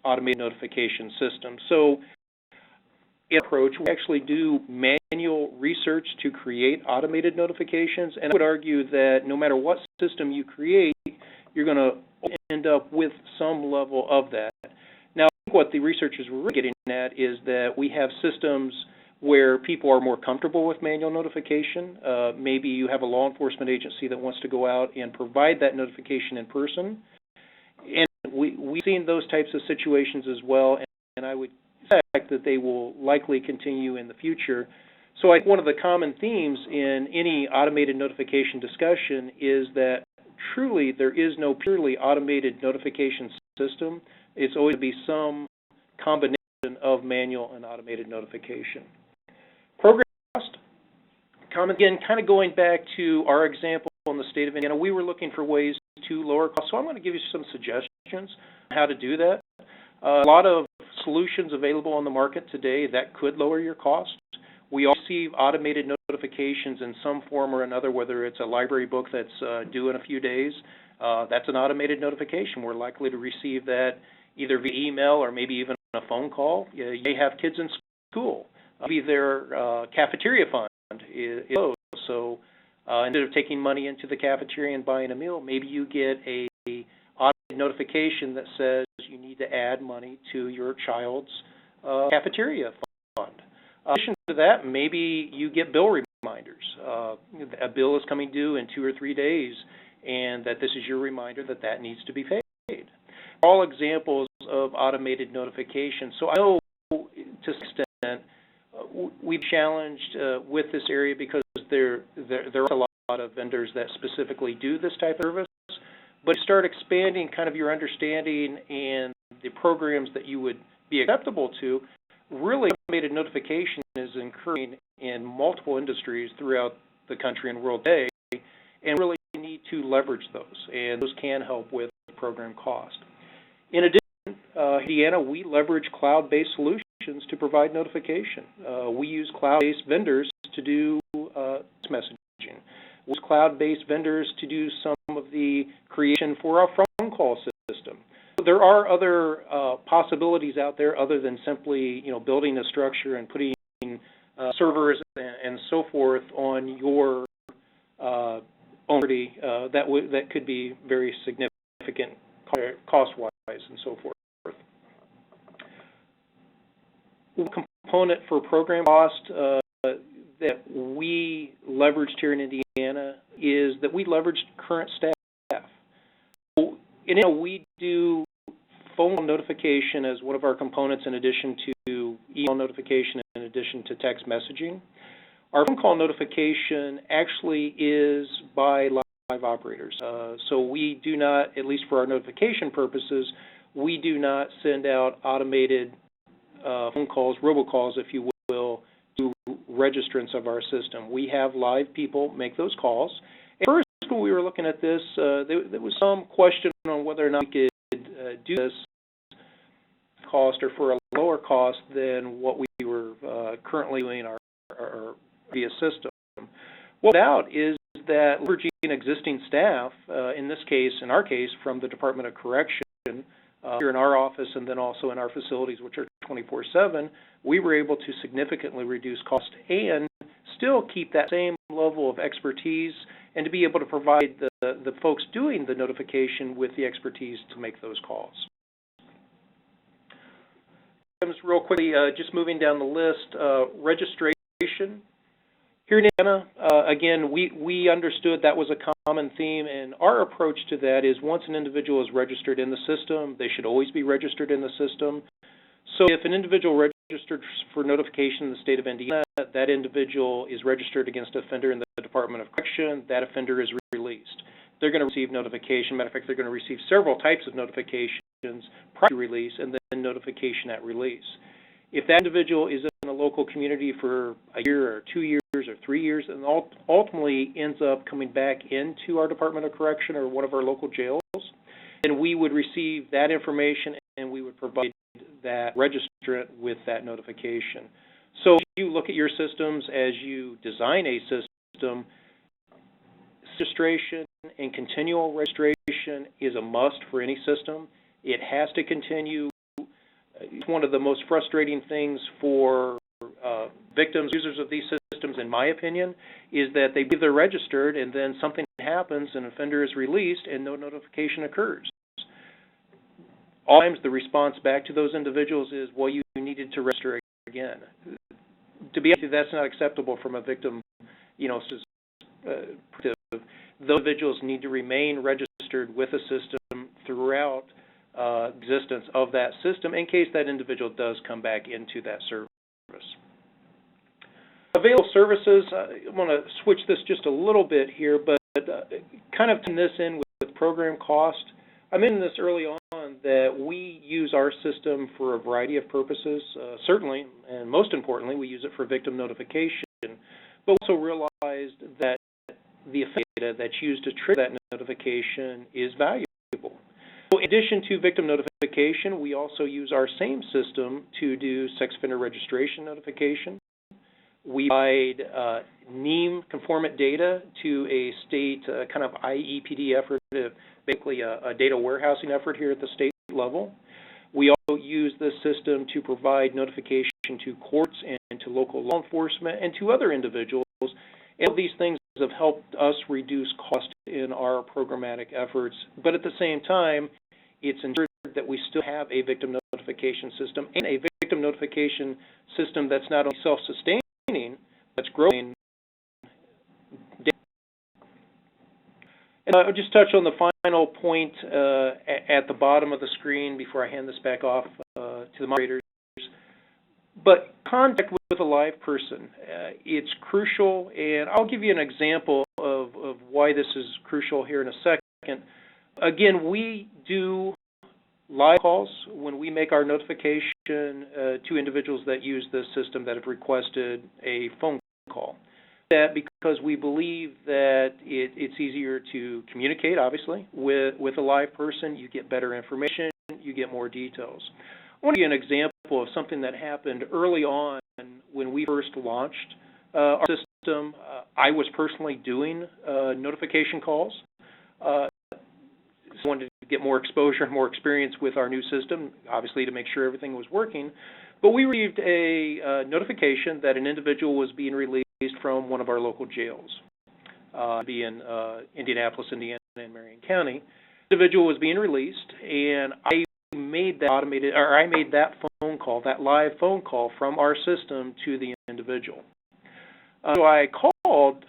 automated notification system. So in our approach, we actually do manual research to create automated notifications, and I would argue that no matter what system you create, you're going to end up with some level of that. Now, I think what the researchers were really getting at is that we have systems where people are more comfortable with manual notification. Maybe you have a law enforcement agency that wants to go out and provide that notification in person. And we've seen those types of situations as well, and I would expect that they will likely continue in the future. So I think one of the common themes in any automated notification discussion is that truly there is no purely automated notification system. It's always going to be some combination of manual and automated notification. Program cost. Again, kind of going back to our example in the state of Indiana, we were looking for ways to lower costs. So I'm going to give you some suggestions on how to do that. A lot of solutions available on the market today that could lower your cost. We all receive automated notifications in some form or another, whether it's a library book that's due in a few days. That's an automated notification. We're likely to receive that either via email or maybe even a phone call. You may have kids in school. Maybe their cafeteria fund is closed. So instead of taking money into the cafeteria and buying a meal, maybe you get a automated notification that says you need to add money to your child's cafeteria fund. In addition to that, maybe you get bill reminders. A bill is coming due in 2 or 3 days, and that this is your reminder that that needs to be paid. All examples of automated notification. So I know to some extent we've challenged with this area because there are a lot of vendors that specifically do this type of service. But start expanding kind of your understanding and the programs that you would be acceptable to. Really, automated notification is occurring in multiple industries throughout the country and world today, and really need to leverage those, and those can help with program cost. In addition, Indiana, we leverage cloud-based solutions to provide notification. We use cloud-based vendors to do messaging. We use cloud-based vendors to do some of the creation for our phone call system. There are other possibilities out there other than simply, building a structure and putting servers and so forth on your property that could be very significant cost-wise and so forth. One component for program cost that we leveraged here in Indiana is that we leveraged current staff. So, we do phone notification as one of our components in addition to email notification in addition to text messaging. Our phone call notification actually is by live operators. So we do not, at least for our notification purposes, we do not send out automated phone calls, robocalls, if you will, to registrants of our system. We have live people make those calls. And first, when we were looking at this, there was some question on whether or not we could do this cost or for a lower cost than what we were currently doing our via system. What out is that leveraging existing staff, in our case, from the Department of Correction, here in our office and then also in our facilities, which are 24/7, we were able to significantly reduce cost and still keep that same level of expertise and to be able to provide the folks doing the notification with the expertise to make those calls. Real quickly, just moving down the list, registration. Here in Indiana, again, we understood that was a common theme, and our approach to that is once an individual is registered in the system, they should always be registered in the system. So if an individual registered for notification in the state of Indiana, that individual is registered against an offender in the Department of Correction, that offender is released. They're going to receive notification. Matter of fact, they're going to receive several types of notifications prior to release and then notification at release. If that individual is in a local community for a year or 2 years or 3 years and ultimately ends up coming back into our Department of Correction or one of our local jails, then we would receive that information and we would provide that registrant with that notification. So if you look at your systems as you design a system, registration and continual registration is a must for any system. It has to continue. It's one of the most frustrating things for victims, users of these systems, in my opinion, is that they believe they're registered and then something happens, an offender is released, and no notification occurs. Oftentimes the response back to those individuals is, well, you needed to register again. To be honest, that's not acceptable from a victim, perspective. Those individuals need to remain registered with a system throughout existence of that system in case that individual does come back into that service. Available services, I want to switch this just a little bit here, but kind of tying this in with program cost. I mentioned this early on that we use our system for a variety of purposes. Certainly, and most importantly, we use it for victim notification, but also realized that the data that's used to trigger that notification is valuable. So in addition to victim notification, we also use our same system to do sex offender registration notification. We provide NEEM conformant data to a state kind of IEPD effort to basically a data warehousing effort here at the state level. We also use this system to provide notification to courts and to local law enforcement and to other individuals. And all these things have helped us reduce cost in our programmatic efforts. But at the same time, it's ensured that we still have a victim notification system, and a victim notification system that's not only self-sustaining, but growing. And I'll just touch on the final point at the bottom of the screen before I hand this back off to the moderators. But contact with a live person, it's crucial, and I'll give you an example of why this is crucial here in a second. Again, we do live calls when we make our notification to individuals that use this system that have requested a phone call. That because we believe that it's easier to communicate, obviously, with a live person. You get better information, you get more details. I want to give you an example of something that happened early on when we first launched our system. I was personally doing notification calls. I wanted to get more exposure and more experience with our new system, obviously to make sure everything was working. But we received a notification that an individual was being released from one of our local jails, be in Indianapolis, Indiana, and Marion County. The individual was being released, and I made that phone call, that live phone call from our system to the individual. So I called,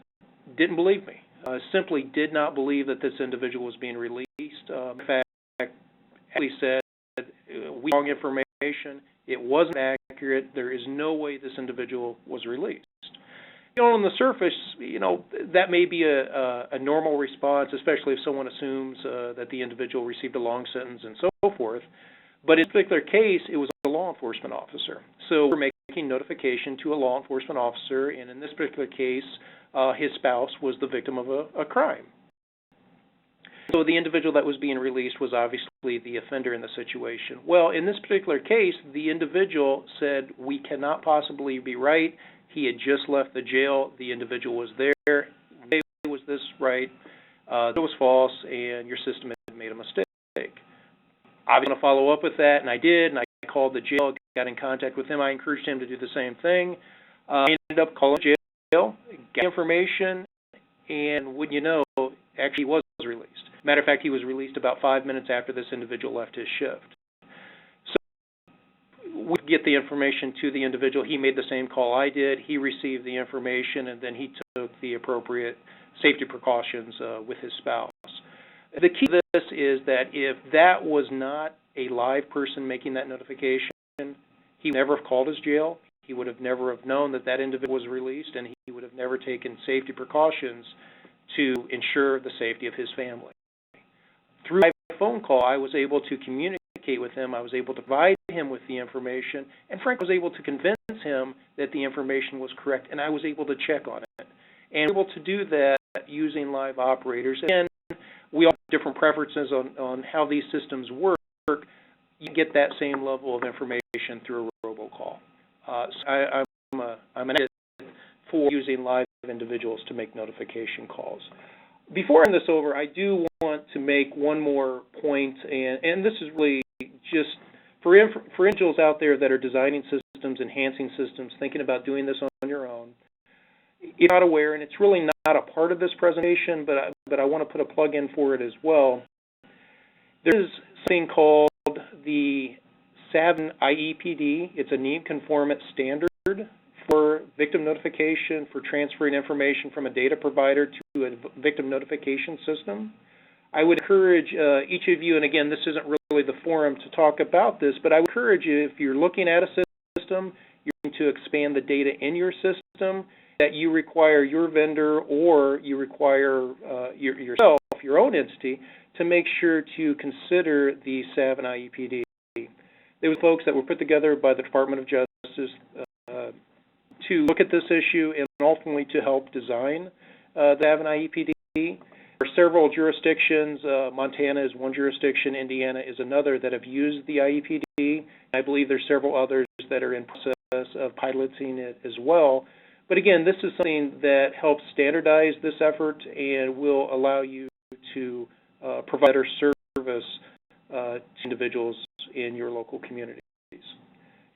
didn't believe me. Simply did not believe that this individual was being released. In fact, he said, we had wrong information. It wasn't accurate. There is no way this individual was released. On the surface, that may be a normal response, especially if someone assumes that the individual received a long sentence and so forth. But in this particular case, it was a law enforcement officer. So we're making notification to a law enforcement officer, and in this particular case, his spouse was the victim of a crime. So the individual that was being released was obviously the offender in the situation. Well, in this particular case, the individual said, we cannot possibly be right. He had just left the jail. The individual was there. Was this right? It was false, and your system had made a mistake. I was going to follow up with that, and I did, and I called the jail, got in contact with him. I encouraged him to do the same thing. I ended up calling the jail, got information, and wouldn't you know, actually he was released. Matter of fact, he was released about 5 minutes after this individual left his shift. We get the information to the individual. He made the same call I did. He received the information, and then he took the appropriate safety precautions with his spouse. The key to this is that if that was not a live person making that notification, he would never have called his jail. He would have never have known that that individual was released, and he would have never taken safety precautions to ensure the safety of his family. Through my phone call, I was able to communicate with him. I was able to provide him with the information, and frankly, I was able to convince him that the information was correct, and I was able to check on it. And able to do that using live operators. Again, we all have different preferences on how these systems work. You get that same level of information through a robocall. So I'm an advocate for using live individuals to make notification calls. Before I hand this over, I do want to make one more point, and this is really just for individuals out there that are designing systems, enhancing systems, thinking about doing this on your own. If you're not aware, and it's really not a part of this presentation, but I want to put a plug in for it as well. There is something called the SAVN IEPD. It's a NEED conformant standard for victim notification, for transferring information from a data provider to a victim notification system. I would encourage each of you, and again, this isn't really the forum to talk about this, but I would encourage you, if you're looking at a system, you're going to expand the data in your system, that you require your vendor or you require yourself, your own entity, to make sure to consider the SAVN IEPD. There were folks that were put together by the Department of Justice to look at this issue and ultimately to help design the SAVN IEPD. There are several jurisdictions. Montana is one jurisdiction. Indiana is another that have used the IEPD. I believe there's several others that are in process of piloting it as well. But again, this is something that helps standardize this effort and will allow you to provide better service to individuals in your local communities.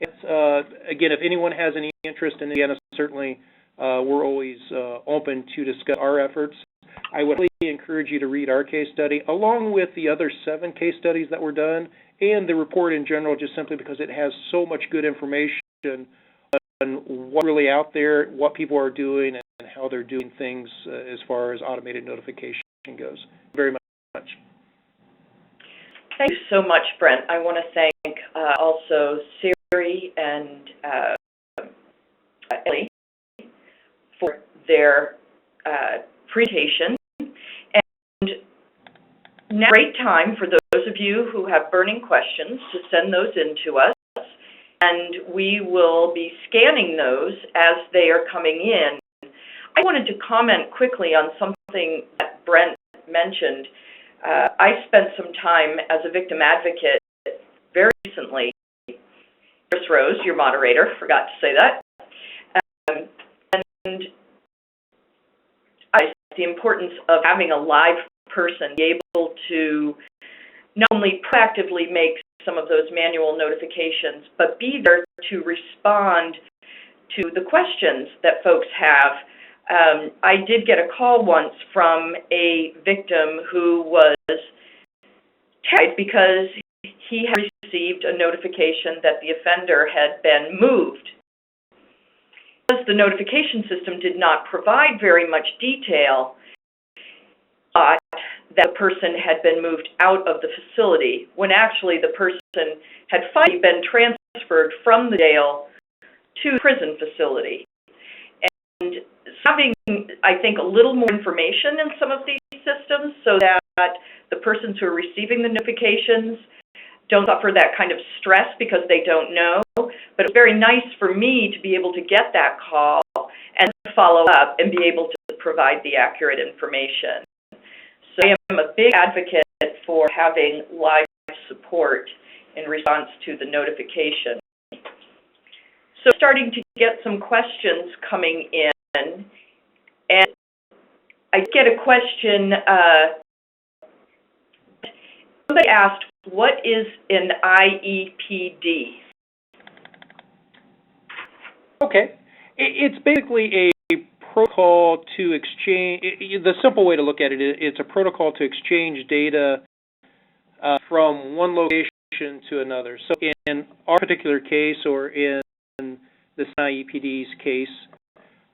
Again, if anyone has any interest in Indiana, certainly we're always open to discuss our efforts. I would really encourage you to read our case study, along with the other 7 case studies that were done, and the report in general, just simply because it has so much good information on what's really out there, what people are doing, and how they're doing things as far as automated notification goes. Very much. Thank you so much, Brent. I want to thank also Seri and Ellie for their presentation. And now, great time for those of you who have burning questions to send those in to us, and we will be scanning those as they are coming in. I wanted to comment quickly on something that Brent mentioned. I spent some time as a victim advocate very recently. Kristina Rose, your moderator, forgot to say that. And the importance of having a live person be able to not only proactively make some of those manual notifications, but be there to respond to the questions that folks have. I did get a call once from a victim who was terrified because he had received a notification that the offender had been moved. Because the notification system did not provide very much detail, thought that the person had been moved out of the facility, when actually the person had finally been transferred from the jail to the prison facility. And having, I think, a little more information in some of these systems so that the persons who are receiving the notifications don't suffer that kind of stress because they don't know. But it's very nice for me to be able to get that call and follow up and be able to provide the accurate information. So I am a big advocate for having live support in response to the notification. So starting to get some questions coming in, and I get a question, somebody asked, what is an IEPD? Okay. It's basically a protocol to exchange, the simple way to look at it, it's a protocol to exchange data from one location to another. So in our particular case, or in the IEPD's case,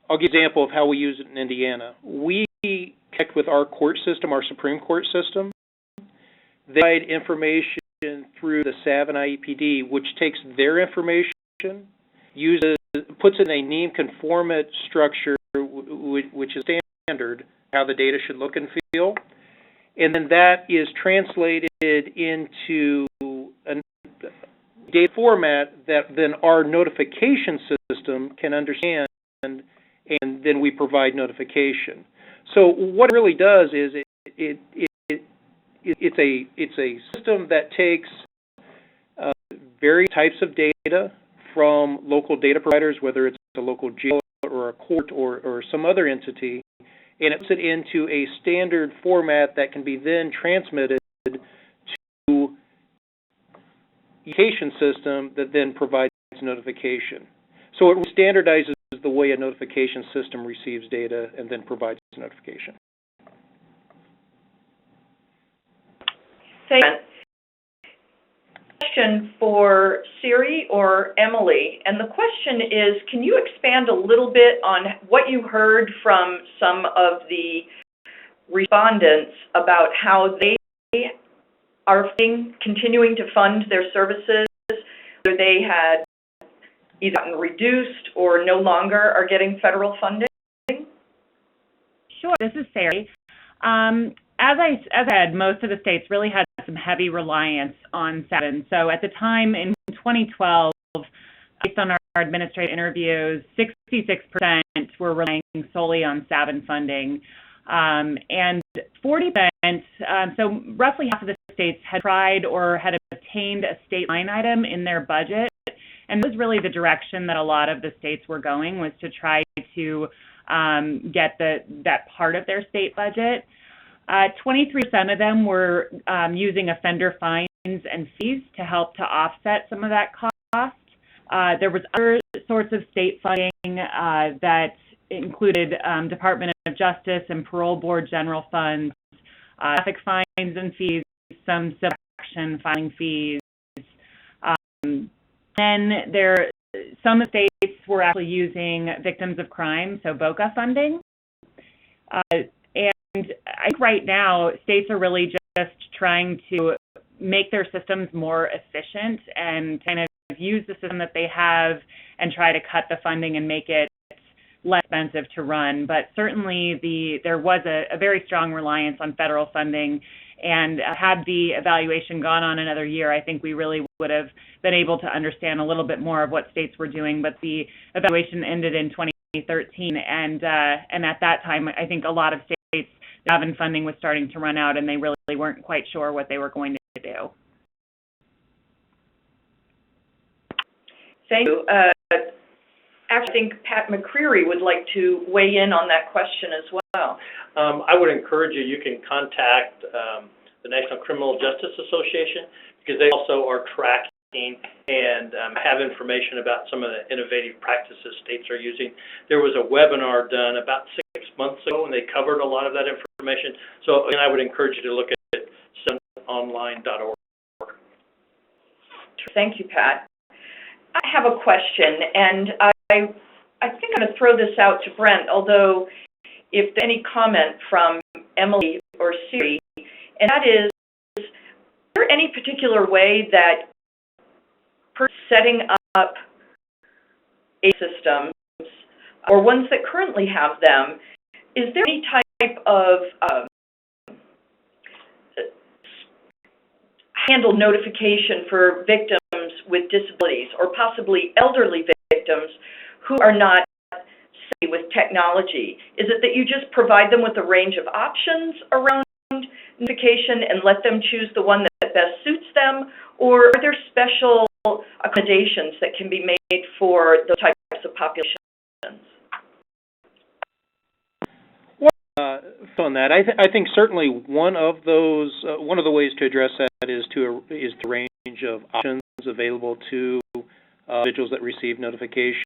I'll give an example of how we use it in Indiana. We connect with our court system, our Supreme Court system. They provide information through the SAVN IEPD, which takes their information, puts it in a NEEM conformant structure, which is standard, how the data should look and feel, and then that is translated into a data format that then our notification system can understand, and then we provide notification. So what it really does is it's a system that takes various types of data from local data providers, whether it's a local jail or a court or some other entity, and it puts it into a standard format that can be then transmitted to the notification system that then provides notification. So it standardizes the way a notification system receives data and then provides notification. Thank you. Question for Seri or Emily, and the question is, can you expand a little bit on what you heard from some of the respondents about how they are continuing to fund their services, whether they had either gotten reduced or no longer are getting federal funding? Sure, this is Seri. As I said, most of the states really had some heavy reliance on SAVN. So at the time in 2012, based on our administrative interviews, 66% were relying solely on SAVN funding. And 40%, so roughly half of the states had tried or had obtained a state line item in their budget. And this was really the direction that a lot of the states were going, was to try to get that part of their state budget. 23% of them were using offender fines and fees to help to offset some of that cost. There was other sorts of state funding that included Department of Justice and Parole Board general funds, traffic fines and fees, some civil action filing fees. Then some states were actually using victims of crime, so VOCA funding. And I think right now, states are really just trying to make their systems more efficient and kind of use the system that they have and try to cut the funding and make it less expensive to run. But certainly there was a very strong reliance on federal funding, and had the evaluation gone on another year, I think we really would have been able to understand a little bit more of what states were doing. But the evaluation ended in 2013, and at that time, I think a lot of states, the funding was starting to run out, and they really weren't quite sure what they were going to do. Thank you. Actually, I think Pat McCreary would like to weigh in on that question as well. I would encourage you can contact the National Criminal Justice Association, because they also are tracking and have information about some of the innovative practices states are using. There was a webinar done about 6 months ago, and they covered a lot of that information. So, and I would encourage you to look at online.org. Thank you, Pat. I have a question, and I think I'm going to throw this out to Brent, although if there's any comment from Emily or Seri, and that is there any particular way that setting up a systems or ones that currently have them, is there any type of handle notification for victims with disabilities or possibly elderly victims who are not savvy with technology? Is it that you just provide them with a range of options around notification and let them choose the one that best suits them, or are there special accommodations that can be made for those types of populations? On that, I think certainly one of the ways to address that is the range of options available to individuals that receive notification.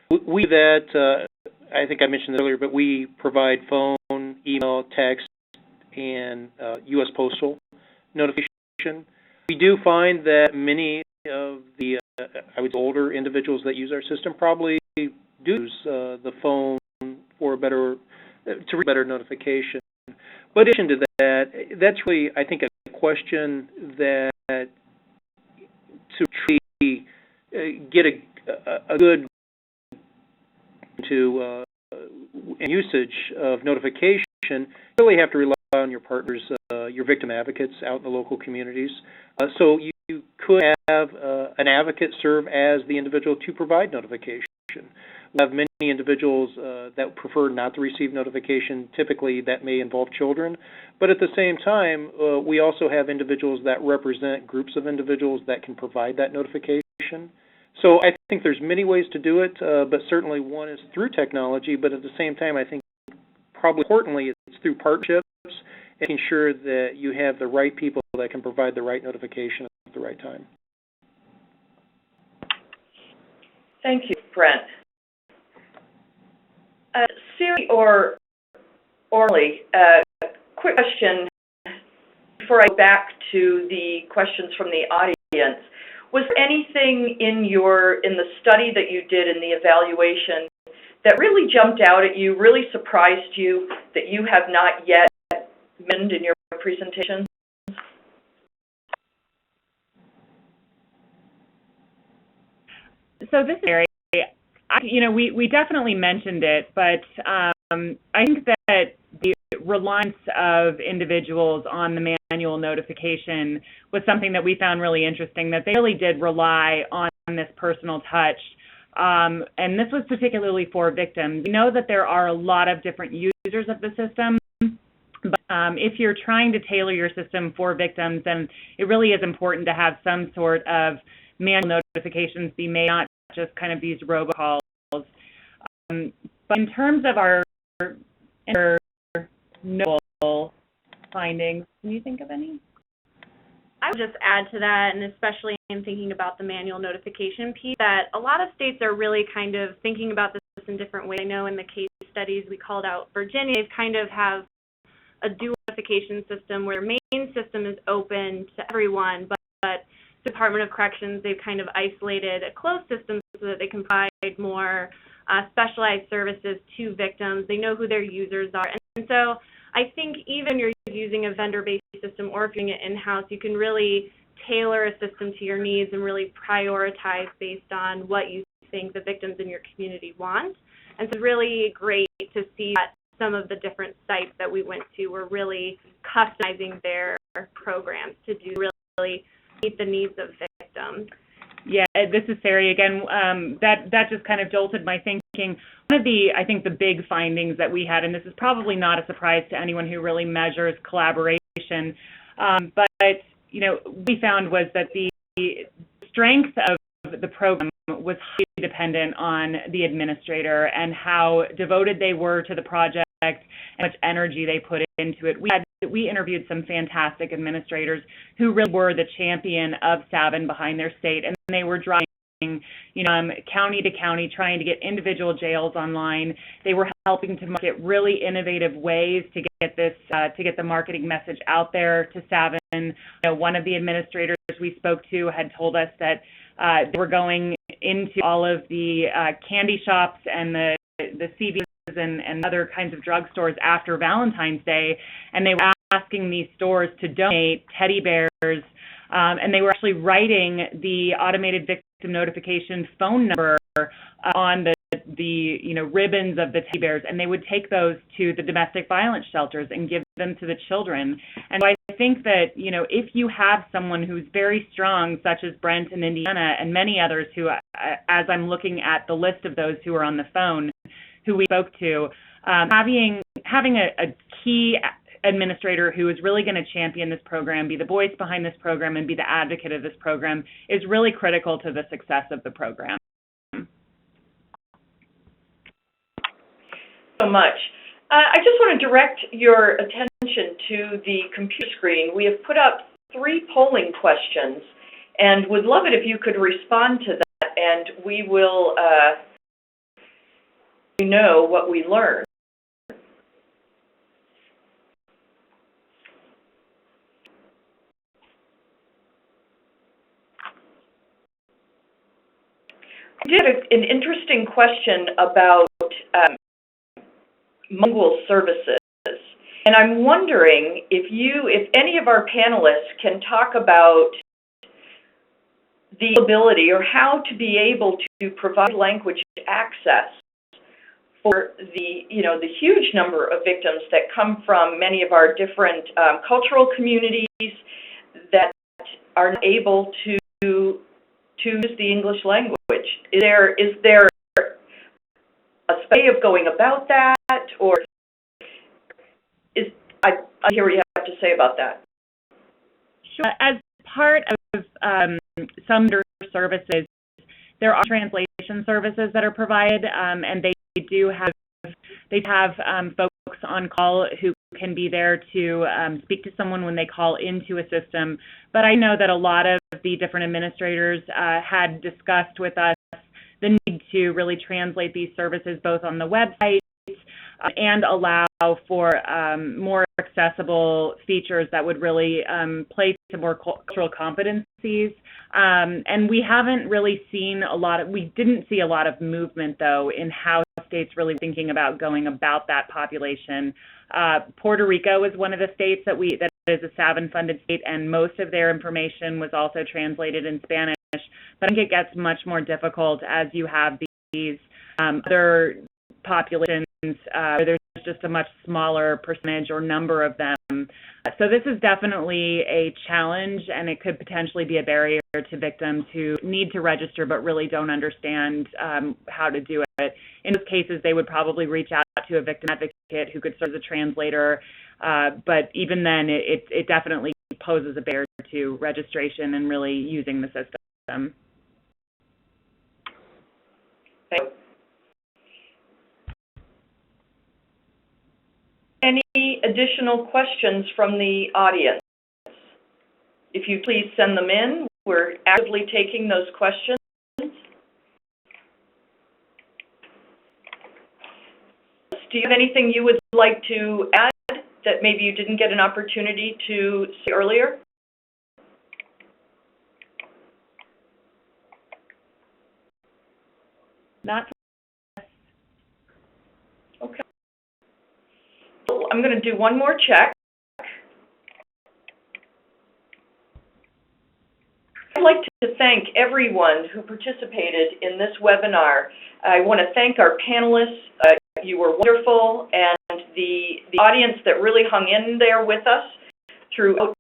We do that. I think I mentioned this earlier, but we provide phone, email, text, and U.S. Postal notification. We do find that many of the older individuals that use our system probably do use the phone for better notification. But in addition to that, that's really, I think, a question that to truly get a good to usage of notification, you really have to rely on your partners, your victim advocates out in the local communities. So you could have an advocate serve as the individual to provide notification. We have many individuals that prefer not to receive notification. Typically, that may involve children. But at the same time, we also have individuals that represent groups of individuals that can provide that notification. So I think there's many ways to do it, but certainly one is through technology. But at the same time, I think probably importantly, it's through partnerships, making sure that you have the right people that can provide the right notification at the right time. Thank you, Brent. Seri or Orly, quick question before I go back to the questions from the audience. Was there anything in the study that you did in the evaluation that really jumped out at you, really surprised you, that you have not yet mentioned in your presentation? So this is Seri. We definitely mentioned it, but I think that the reliance of individuals on the manual notification was something that we found really interesting, that they really did rely on this personal touch. And this was particularly for victims. We know that there are a lot of different users of the system, but if you're trying to tailor your system for victims, then it really is important to have some sort of manual notifications be made, not just kind of these robocalls. But in terms of our notable findings. Can you think of any? I would just add to that, and especially in thinking about the manual notification piece, that a lot of states are really kind of thinking about this in different ways. I know in the case studies we called out Virginia, they kind of have a dual notification system where their main system is open to everyone, but the Department of Corrections, they've kind of isolated a closed system so that they can provide more specialized services to victims. They know who their users are. And so I think even if you're using a vendor-based system or if you're doing it in-house, you can really tailor a system to your needs and really prioritize based on what you think the victims in your community want. And so it's really great to see that some of the different sites that we went to were really customizing their programs to do really meet the needs of victims. Yeah, this is Seri again. That just kind of jolted my thinking. One of I think the big findings that we had, and this is probably not a surprise to anyone who really measures collaboration, but we found was that the strength of the program was highly dependent on the administrator and how devoted they were to the project and how much energy they put into it. We interviewed some fantastic administrators who really were the champion of Savin behind their state, and they were driving county to county, trying to get individual jails online. They were helping to market really innovative ways to get this, to get the marketing message out there to Savin. One of the administrators we spoke to had told us that they were going into all of the candy shops and the CVS and other kinds of drugstores after Valentine's Day, and they were asking these stores to donate teddy bears, and they were actually writing the automated victim notification phone number on the ribbons of the teddy bears, and they would take those to the domestic violence shelters and give them to the children. And so I think that, if you have someone who's very strong, such as Brent in Indiana and many others who, as I'm looking at the list of those who are on the phone, who we spoke to, having a key administrator who is really going to champion this program, be the voice behind this program, and be the advocate of this program is really critical to the success of the program. So much. I just want to direct your attention to the computer screen. We have put up 3 polling questions and would love it if you could respond to that, and we will know what we learned. I did an interesting question about multilingual services, and I'm wondering if any of our panelists can talk about the ability or how to be able to provide language access for the huge number of victims that come from many of our different cultural communities that are not able to use the English language. Is there a way of going about that, or I hear what you have to say about that. Sure. As part of some services, there are translation services that are provided, and they have folks on call who can be there to speak to someone when they call into a system. But I know that a lot of the different administrators had discussed with us the need to really translate these services both on the website and allow for more accessible features that would really play to more cultural competencies. And we haven't really seen we didn't see a lot of movement, though, in how states really thinking about going about that population. Puerto Rico is one of the states that is a Savin-funded state, and most of their information was also translated in Spanish. But I think it gets much more difficult as you have these other populations where there's just a much smaller percentage or number of them. So this is definitely a challenge, and it could potentially be a barrier to victims who need to register but really don't understand how to do it. In those cases, they would probably reach out to a victim advocate who could serve as a translator, but even then, it definitely poses a barrier to registration and really using the system. any additional questions from the audience? If you please send them in, we're actively taking those questions. Do you have anything you would like to add that maybe you didn't get an opportunity to say earlier? Not. Okay. So I'm going to do one more check. I'd like to thank everyone who participated in this webinar. I want to thank our panelists. You were wonderful, and the audience that really hung in there with us throughout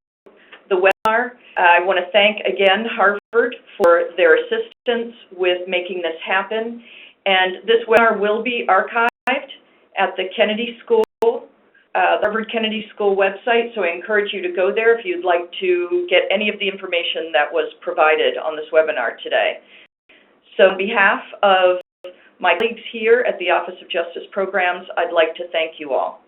the webinar. I want to thank again Harvard for their assistance with making this happen. And this webinar will be archived at the Kennedy School, Harvard Kennedy School website, so I encourage you to go there if you'd like to get any of the information that was provided on this webinar today. So on behalf of my colleagues here at the Office of Justice Programs, I'd like to thank you all.